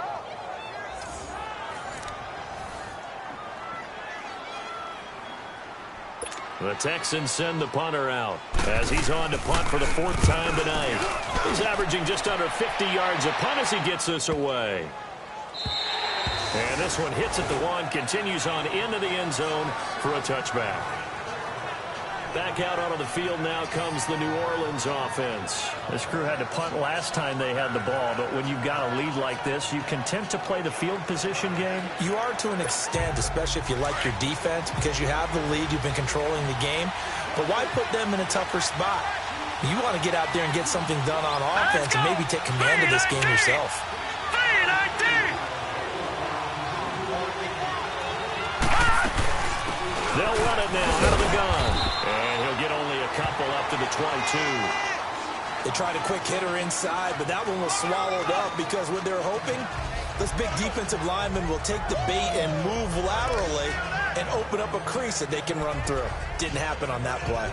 The Texans send the punter out as he's on to punt for the 4th time tonight. He's averaging just under 50 yards a punt as he gets this away. And this one hits at the 1, continues on into the end zone for a touchback. Back out onto the field now comes the New Orleans offense. This crew had to punt last time they had the ball, but when you've got a lead like this, you content to play the field position game? You are to an extent, especially if you like your defense, because you have the lead, you've been controlling the game. But why put them in a tougher spot? You want to get out there and get something done on offense and maybe take command of this game yourself. They'll run it now out of the gun. And he'll get only a couple up to the 22. They tried a quick hitter inside, but that one was swallowed up because what they're hoping, this big defensive lineman will take the bait and move laterally and open up a crease that they can run through. Didn't happen on that play.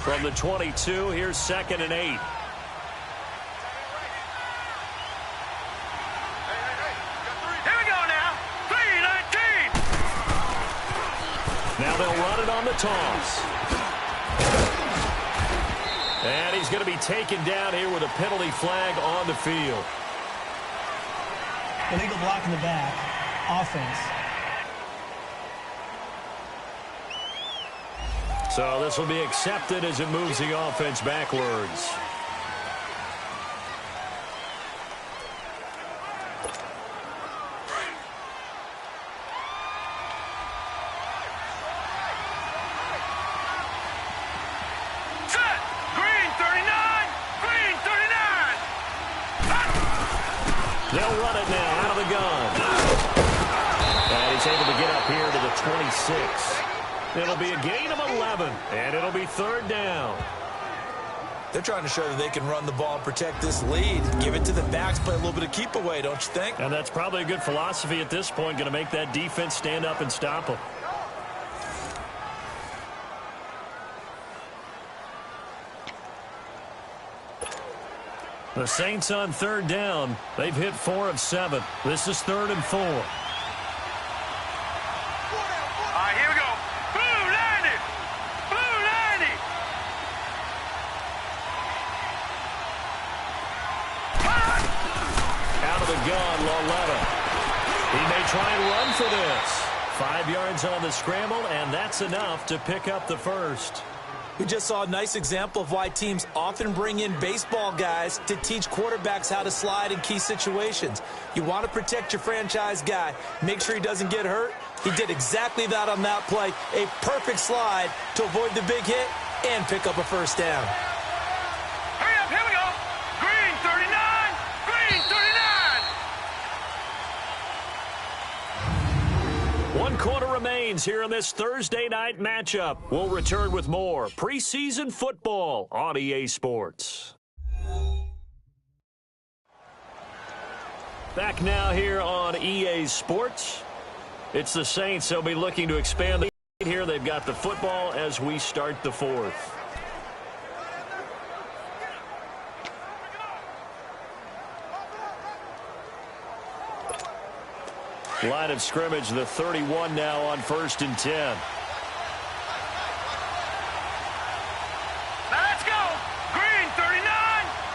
From the 22, here's 2nd and 8. Now they'll run it on the toss. And he's going to be taken down here with a penalty flag on the field. Illegal block in the back. Offense. So this will be accepted as it moves the offense backwards. They'll run it now out of the gun. And he's able to get up here to the 26. It'll be a gain of 11, and it'll be 3rd down. They're trying to show that they can run the ball and protect this lead. Give it to the backs, play a little bit of keep away, don't you think? And that's probably a good philosophy at this point, going to make that defense stand up and stop them. The Saints on 3rd down. They've hit 4 of 7. This is 3rd and 4. All right, here we go. Blue 90. Blue 90. Out of the gun, Loletta. He may try and run for this. 5 yards on the scramble, and that's enough to pick up the first. We just saw a nice example of why teams often bring in baseball guys to teach quarterbacks how to slide in key situations. You want to protect your franchise guy. Make sure he doesn't get hurt. He did exactly that on that play. A perfect slide to avoid the big hit and pick up a first down. Hurry up, here we go. Green 39, green 39. 1 quarter remains here in this Thursday night matchup. We'll return with more preseason football on EA Sports. Back now here on EA Sports. It's the Saints. They'll be looking to expand the lead here. They've got the football as we start the fourth. Line of scrimmage, the 31 now on 1st and 10. Let's go. Green 39,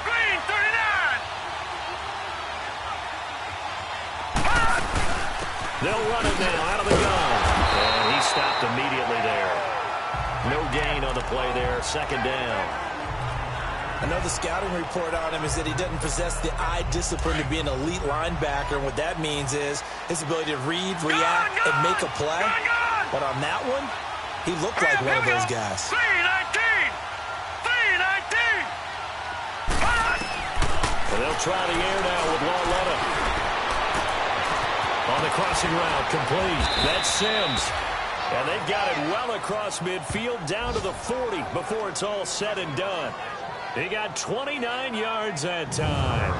green 39. They'll run it now out of the gun. And he stopped immediately there. No gain on the play there. 2nd down. Another scouting report on him is that he doesn't possess the eye discipline to be an elite linebacker. And what that means is his ability to read, react, and make a play. But on that one, he looked like one of those guys. 319, 319. And they'll try the air now with Lauletta. On the crossing route, complete. That's Sims. And they've got it well across midfield down to the 40 before it's all said and done. He got 29 yards that time.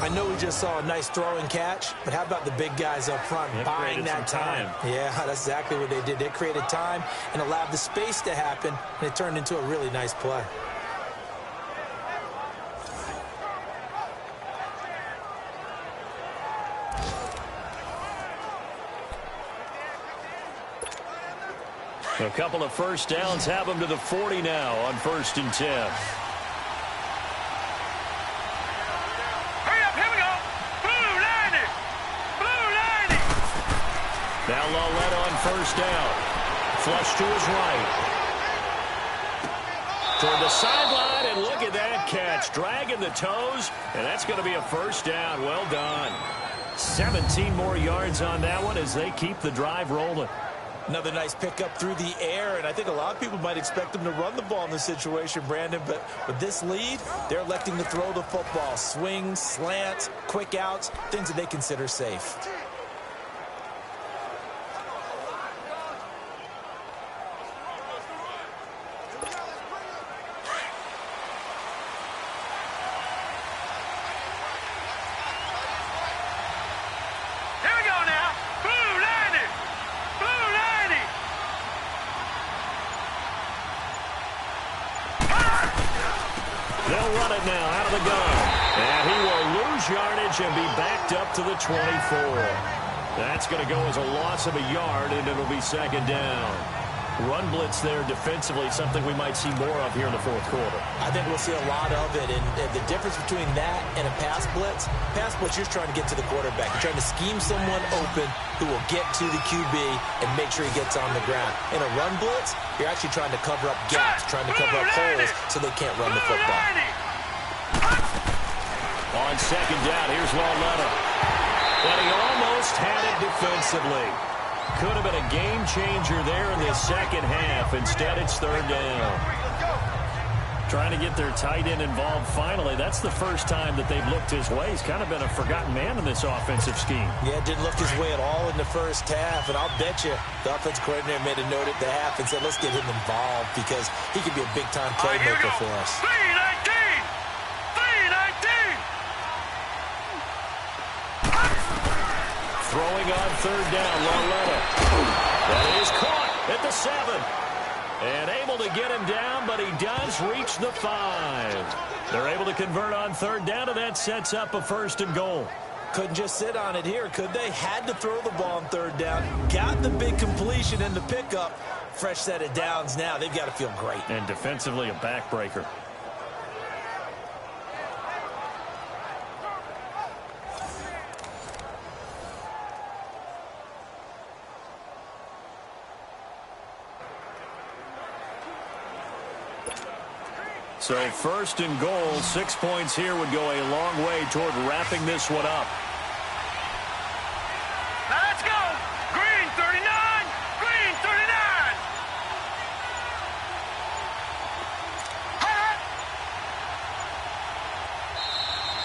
I know we just saw a nice throw and catch, but how about the big guys up front buying that time? Yeah, that's exactly what they did. They created time and allowed the space to happen, and it turned into a really nice play. A couple of first downs have them to the 40 now on 1st and 10. Now Lauletta on 1st down. Flush to his right. Toward the sideline, and look at that catch. Dragging the toes, and that's going to be a first down. Well done. 17 more yards on that one as they keep the drive rolling. Another nice pickup through the air, and I think a lot of people might expect them to run the ball in this situation, Brandon, but with this lead, they're electing to throw the football. Swings, slants, quick outs, things that they consider safe. They'll run it now out of the gun. And he will lose yardage and be backed up to the 24. That's going to go as a loss of a yard, and it'll be 2nd down. Run blitz there defensively, something we might see more of here in the 4th quarter. I think we'll see a lot of it, and the difference between that and a pass blitz, you're trying to get to the quarterback. You're trying to scheme someone open who will get to the QB and make sure he gets on the ground. In a run blitz, you're actually trying to cover up gaps, trying to cover up holes so they can't run the football. On 2nd down, here's Lauletta. But he almost had it defensively. Could have been a game changer there in the 2nd half. Instead, it's 3rd down. Trying to get their tight end involved finally. That's the first time that they've looked his way. He's kind of been a forgotten man in this offensive scheme. Yeah, didn't look his way at all in the first half. And I'll bet you the offensive coordinator made a note at the half and said, let's get him involved because he could be a big-time playmaker for us. 319! 319! Throwing on 3rd down, Lauletta. That is caught at the 7. And able to get him down, but he does reach the 5. They're able to convert on 3rd down, and that sets up a 1st and goal. Couldn't just sit on it here, could they? Had to throw the ball on 3rd down. Got the big completion and the pickup. Fresh set of downs now. They've got to feel great. And defensively, a backbreaker. So first and goal, 6 points here would go a long way toward wrapping this one up. Now let's go. Green 39. Green 39.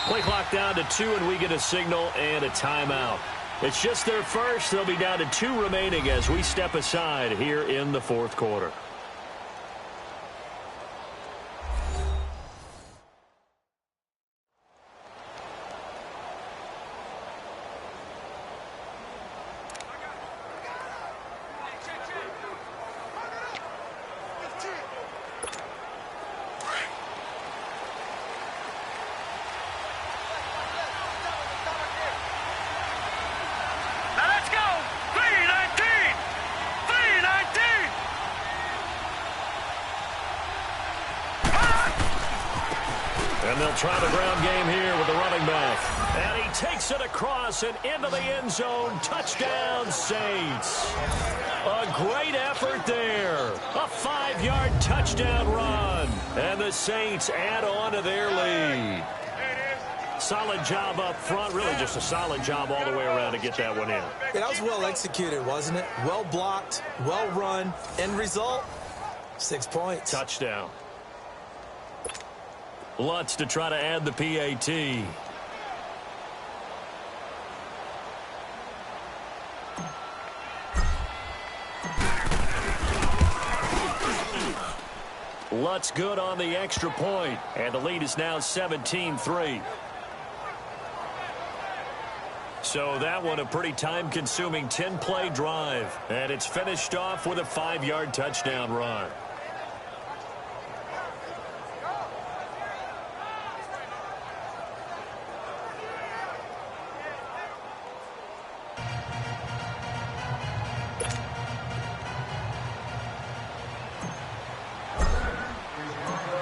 Play clock down to 2, and we get a signal and a timeout. It's just their first. They'll be down to 2 remaining as we step aside here in the fourth quarter. And they'll try the ground game here with the running back. And he takes it across and into the end zone. Touchdown, Saints. A great effort there. A 5-yard touchdown run. And the Saints add on to their lead. Solid job up front. Really just a solid job all the way around to get that one in. Yeah, that was well executed, wasn't it? Well blocked, well run. End result, 6 points. Touchdown. Lutz to try to add the PAT. Lutz good on the extra point, and the lead is now 17-3. So that one a pretty time-consuming 10-play drive, and it's finished off with a 5-yard touchdown run.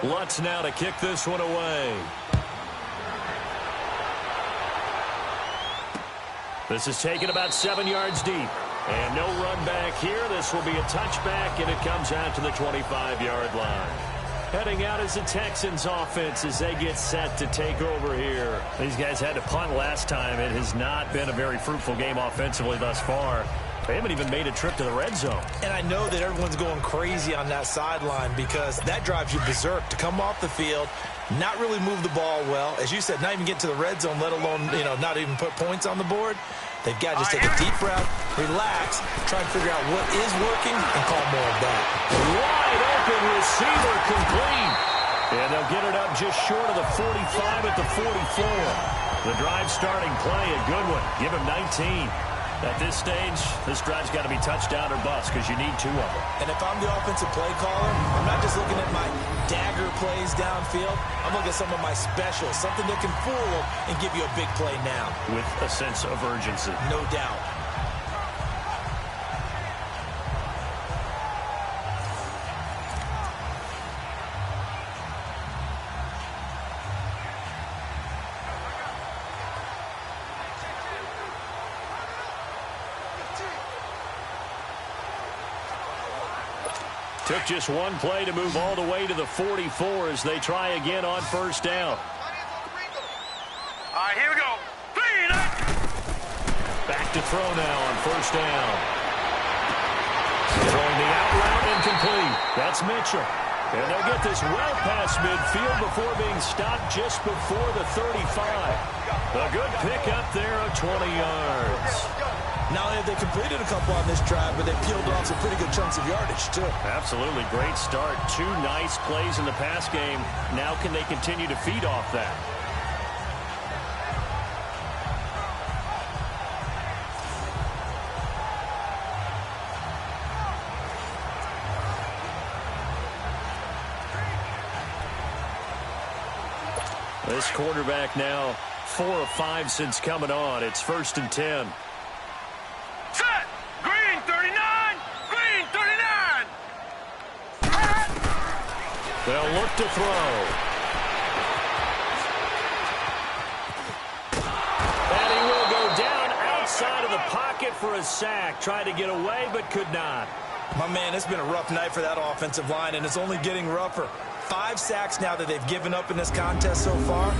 Lutz now to kick this one away. This is taken about 7 yards deep. And no run back here. This will be a touchback, and it comes out to the 25-yard line. Heading out is the Texans offense as they get set to take over here. These guys had to punt last time. It has not been a very fruitful game offensively thus far. They haven't even made a trip to the red zone. And I know that everyone's going crazy on that sideline because that drives you berserk to come off the field, not really move the ball well. As you said, not even get to the red zone, let alone, not even put points on the board. They've got to just take a deep breath, relax, try and figure out what is working, and call more of that. Wide open receiver complete. And they'll get it up just short of the 45 at the 44. The drive starting play, a good one. Give him 19. At this stage, this drive's got to be touchdown or bust because you need 2 of them. And if I'm the offensive play caller, I'm not just looking at my dagger plays downfield. I'm looking at some of my specials, something that can fool them and give you a big play now. With a sense of urgency. No doubt. Took just one play to move all the way to the 44 as they try again on first down. All right, here we go. Back to throw now on first down. Throwing the out route incomplete. That's Mitchell. And they'll get this well past midfield before being stopped just before the 35. A good pickup there of 20 yards. Not only have they completed a couple on this drive, but they peeled off some pretty good chunks of yardage, too. Absolutely. Great start. 2 nice plays in the pass game. Now can they continue to feed off that? This quarterback now 4 of 5 since coming on. It's 1st and 10. Set! Green 39! Green 39! They'll look to throw. And he will go down outside of the pocket for a sack. Tried to get away, but could not. My man, it's been a rough night for that offensive line, and it's only getting rougher. 5 sacks now that they've given up in this contest so far.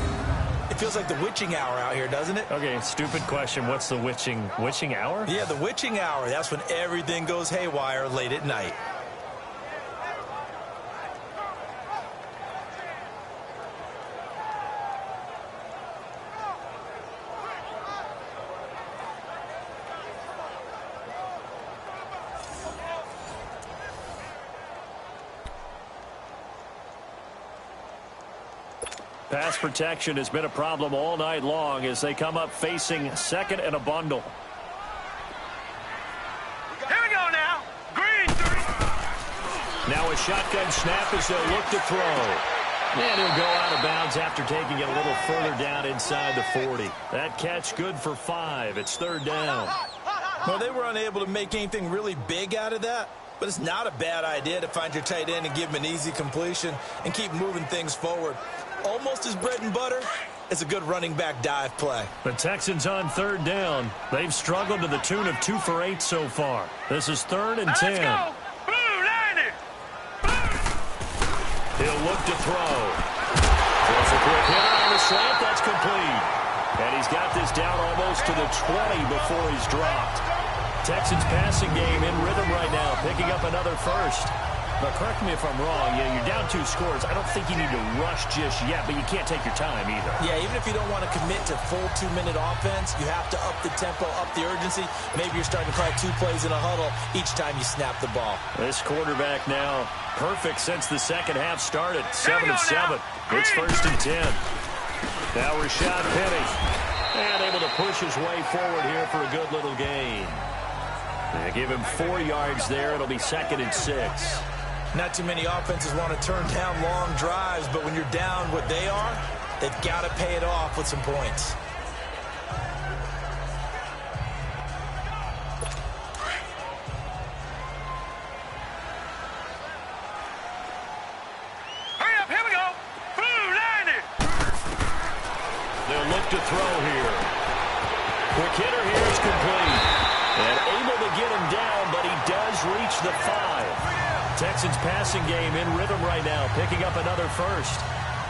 It feels like the witching hour out here, doesn't it? Okay, stupid question. What's the witching hour? Yeah, the witching hour. That's when everything goes haywire late at night. Pass protection has been a problem all night long as they come up facing second and a bundle. Here we go now. Green 3. Now a shotgun snap as they'll look to throw. And he'll go out of bounds after taking it a little further down inside the 40. That catch good for 5. It's 3rd down. Well, they were unable to make anything really big out of that. But it's not a bad idea to find your tight end and give him an easy completion and keep moving things forward. Almost his bread and butter. It's a good running back dive play. The Texans on 3rd down. They've struggled to the tune of 2 for 8 so far. This is 3rd and 10. Let's go. Blue 90. He'll look to throw. Throws a quick hitter on the slant. That's complete. And he's got this down almost to the 20 before he's dropped. Texans passing game in rhythm right now, picking up another first. But correct me if I'm wrong, you're down 2 scores. I don't think you need to rush just yet, but you can't take your time either. Yeah, even if you don't want to commit to full 2-minute offense, you have to up the tempo, up the urgency. Maybe you're starting to call 2 plays in a huddle each time you snap the ball. This quarterback now perfect since the second half started. 7 of 7. It's 1st and 10. Now Rashad Penny. And able to push his way forward here for a good little gain. They give him 4 yards there. It'll be 2nd and 6. Not too many offenses want to turn down long drives, but when you're down what they are, they've got to pay it off with some points. Hurry up, here we go. Blue 90. They'll look to throw here. Quick hitter here is complete. And able to get him down, but he does reach the 5. Texans passing game in rhythm right now, picking up another first.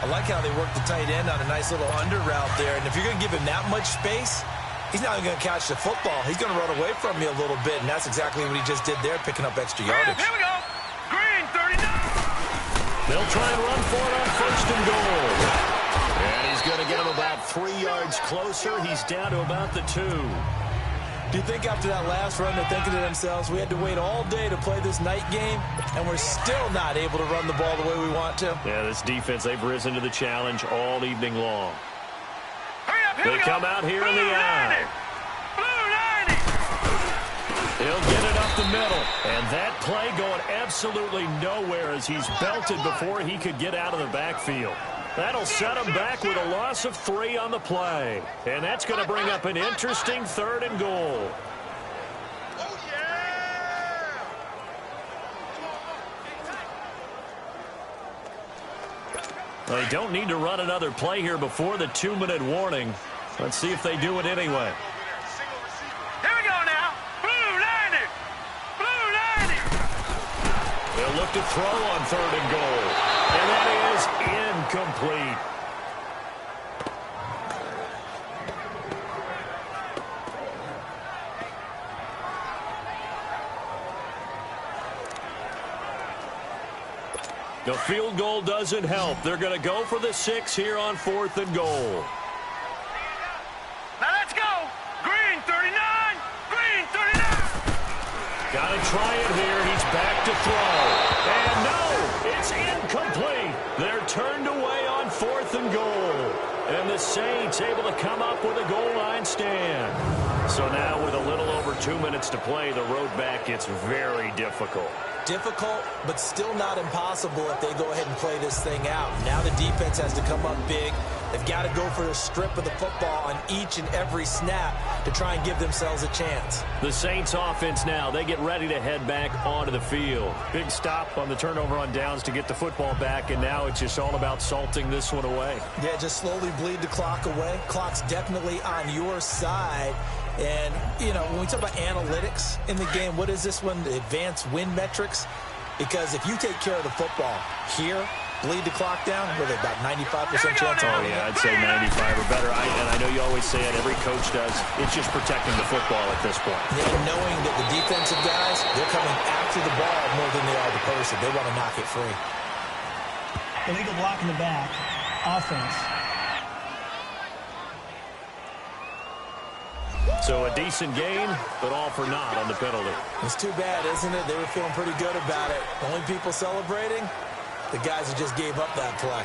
I like how they work the tight end on a nice little under route there. And if you're going to give him that much space, he's not even going to catch the football. He's going to run away from you a little bit, and that's exactly what he just did there, picking up extra yardage. Here we go. Green 39. They'll try and run for it on 1st and goal. And he's going to get him about 3 yards closer. He's down to about the 2. Do you think after that last run they're thinking to themselves, we had to wait all day to play this night game, and we're still not able to run the ball the way we want to? Yeah, this defense, they've risen to the challenge all evening long. Hurry up, here They we go. come out here in the eye. Blue 90. He'll get it up the middle. And that play going absolutely nowhere as he's belted before he could get out of the backfield. That'll set him back with a loss of 3 on the play. And that's going to bring up an interesting 3rd and goal. They don't need to run another play here before the 2-minute warning. Let's see if they do it anyway. Here we go now. Blue 90. Blue 90. They'll look to throw on 3rd and goal. And that is incomplete. The field goal doesn't help. They're going to go for the 6 here on 4th and goal. Now let's go. Green 39. Green 39. Got to try it here. He's back to throw. And no, it's incomplete. They're turned away on 4th and goal. And the Saints able to come up with a goal line stand. So now with a little over 2 minutes to play, the road back gets very difficult. Difficult, but still not impossible if they go ahead and play this thing out. Now the defense has to come up big. They've got to go for a strip of the football on each and every snap to try and give themselves a chance. The Saints offense now, they get ready to head back onto the field. Big stop on the turnover on downs to get the football back, and now it's just all about salting this one away. Yeah, just slowly bleed the clock away. Clock's definitely on your side. And, you know, when we talk about analytics in the game, what is this one? The advanced win metrics? Because if you take care of the football here, bleed the clock down? With about 95% chance of Oh, yeah, I'd say 95 or better. And I know you always say it, every coach does. It's just protecting the football at this point. Yeah, knowing that the defensive guys, they're coming after the ball more than they are the person. They want to knock it free. Illegal block in the back. Offense. So a decent gain, but all for naught on the penalty. It's too bad, isn't it? They were feeling pretty good about it. Only people celebrating, the guys who just gave up that play.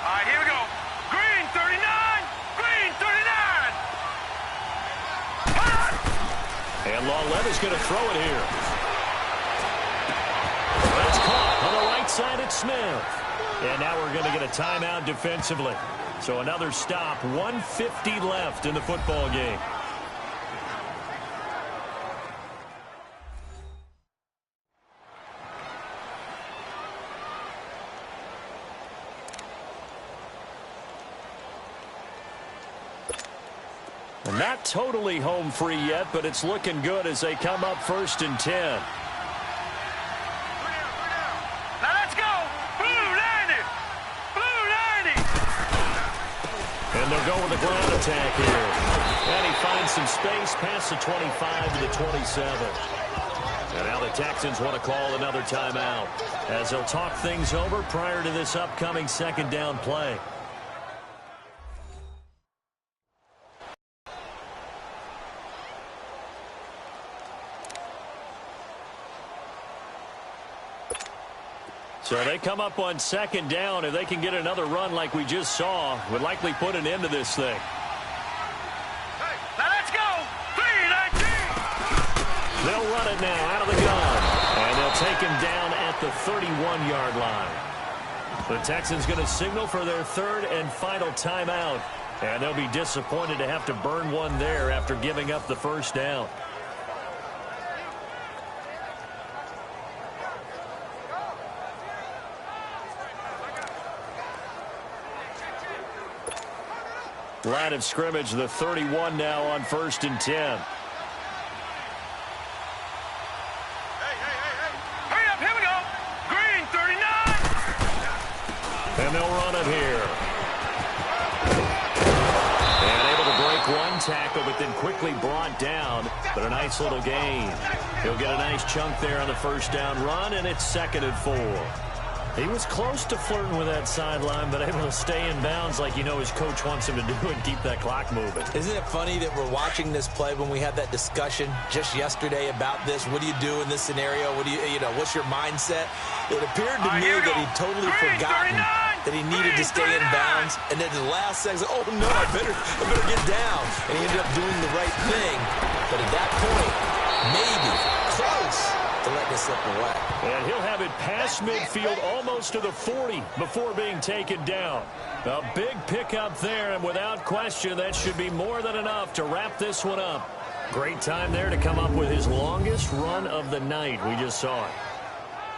All right, here we go. Green 39. Green 39. And Law-Levis going to throw it here. That's caught on the right side at Smith. And now we're going to get a timeout defensively. So another stop, 1:50 left in the football game. Not totally home free yet, but it's looking good as they come up 1st and 10. Now let's go. Blue 90. Blue 90. And they'll go with the ground attack here. And he finds some space past the 25 to the 27. And now the Texans want to call another timeout as they'll talk things over prior to this upcoming 2nd down play. So they come up on 2nd down. If they can get another run like we just saw, would likely put an end to this thing. Hey, now let's go. 319. They'll run it now out of the gun. And they'll take him down at the 31-yard line. The Texans going to signal for their 3rd and final timeout. And they'll be disappointed to have to burn one there after giving up the 1st down. Line of scrimmage, the 31 now on 1st and 10. Hurry up, here we go. Green 39. And they'll run it here. And able to break one tackle, but then quickly brought down. But a nice little gain. He'll get a nice chunk there on the 1st down run, and it's 2nd and 4. He was close to flirting with that sideline, but able to stay in bounds like his coach wants him to do and keep that clock moving. Isn't it funny that we're watching this play when we had that discussion just yesterday about this? What do you do in this scenario? What do what's your mindset? It appeared to me that he'd totally forgotten that he needed to stay in bounds. And then the last second, oh no, I better get down. And he ended up doing the right thing. But at that point, maybe close to let this slip away. And he'll have it past midfield almost to the 40 before being taken down. A big pickup there, and without question, that should be more than enough to wrap this one up. Great time there to come up with his longest run of the night. We just saw it.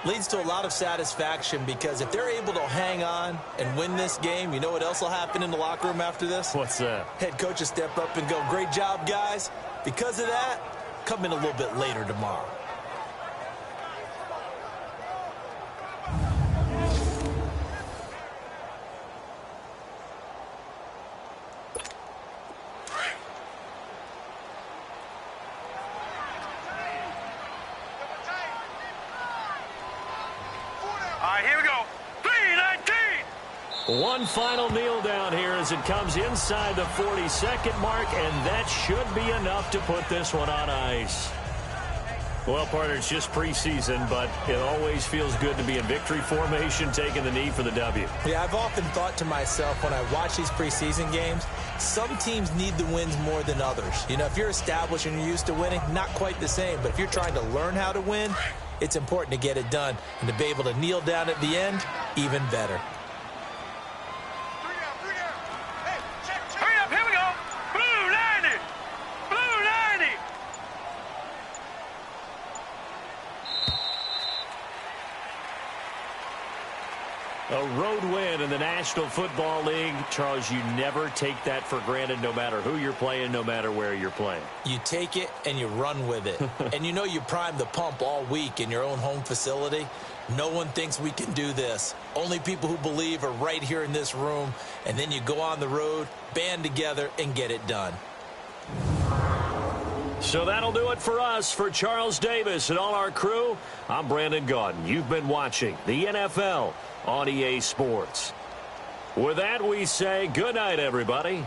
Leads to a lot of satisfaction because if they're able to hang on and win this game, you know what else will happen in the locker room after this? What's that? Head coach will step up and go, great job, guys. Because of that, come in a little bit later tomorrow. All right, here we go. 319. One final kneel down here as it comes inside the 42nd mark, and that should be enough to put this one on ice. Well, partner, it's just preseason, but it always feels good to be in victory formation, taking the knee for the W. Yeah, I've often thought to myself when I watch these preseason games, some teams need the wins more than others. If you're established and you're used to winning, not quite the same. But if you're trying to learn how to win, it's important to get it done. And to be able to kneel down at the end, even better. Hurry up, here we go. Blue 90. Blue 90. A road win in the National Football League. Charles, you never take that for granted no matter who you're playing, no matter where you're playing. You take it and you run with it. And you know you primed the pump all week in your own home facility. No one thinks we can do this. Only people who believe are right here in this room. And then you go on the road, band together, and get it done. So that'll do it for us. For Charles Davis and all our crew, I'm Brandon Gaudin. You've been watching the NFL on EA Sports. With that, we say good night, everybody.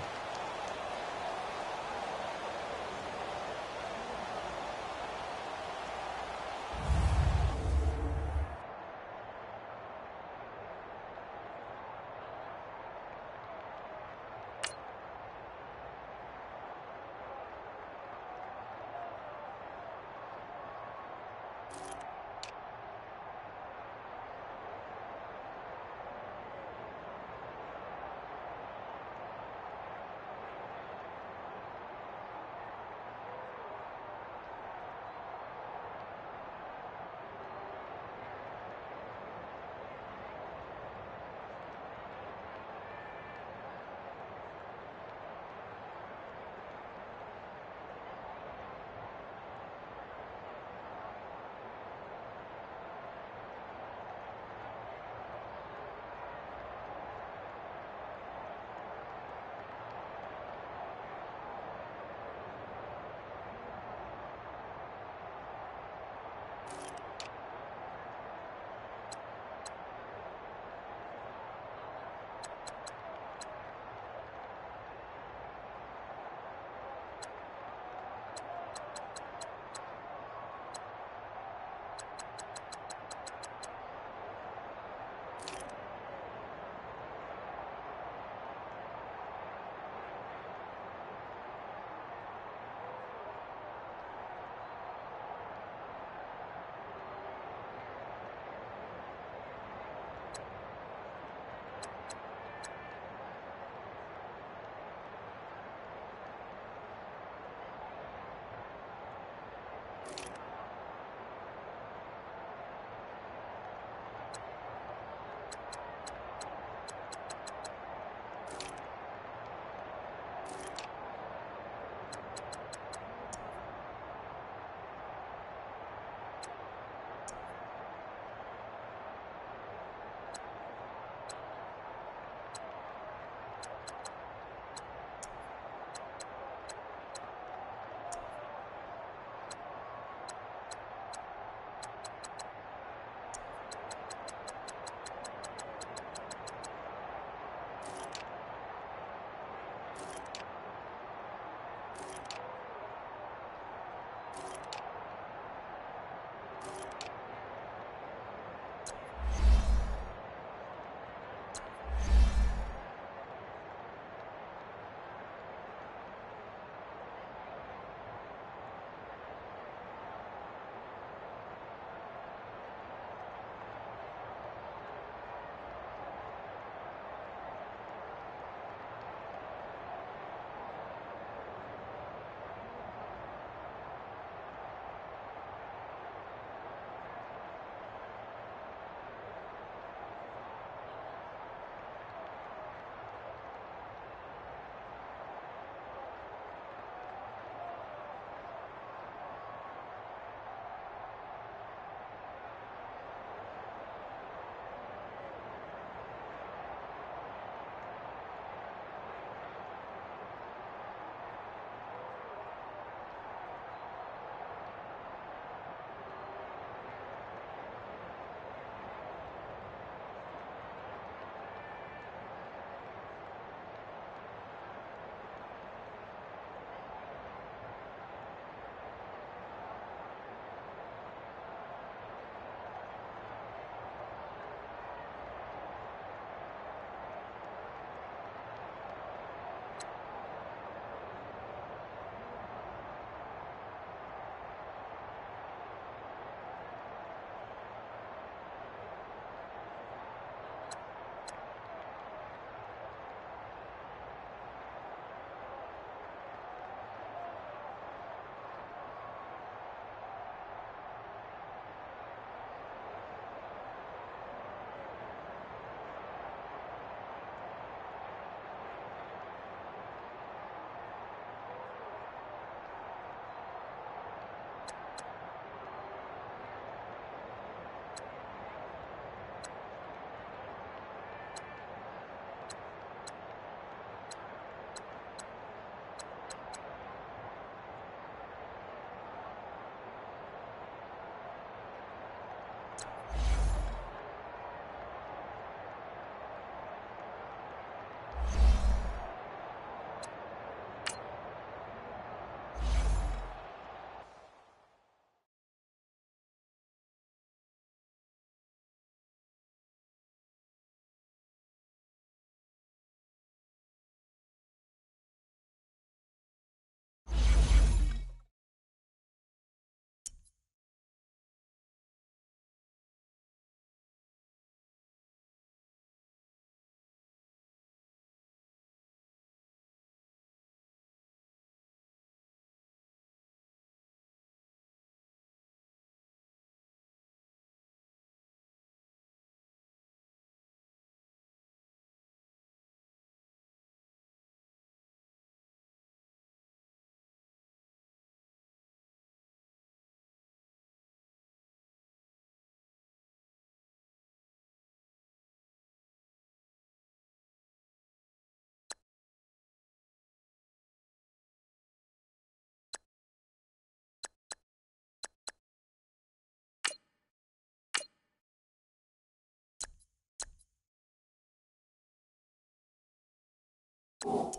You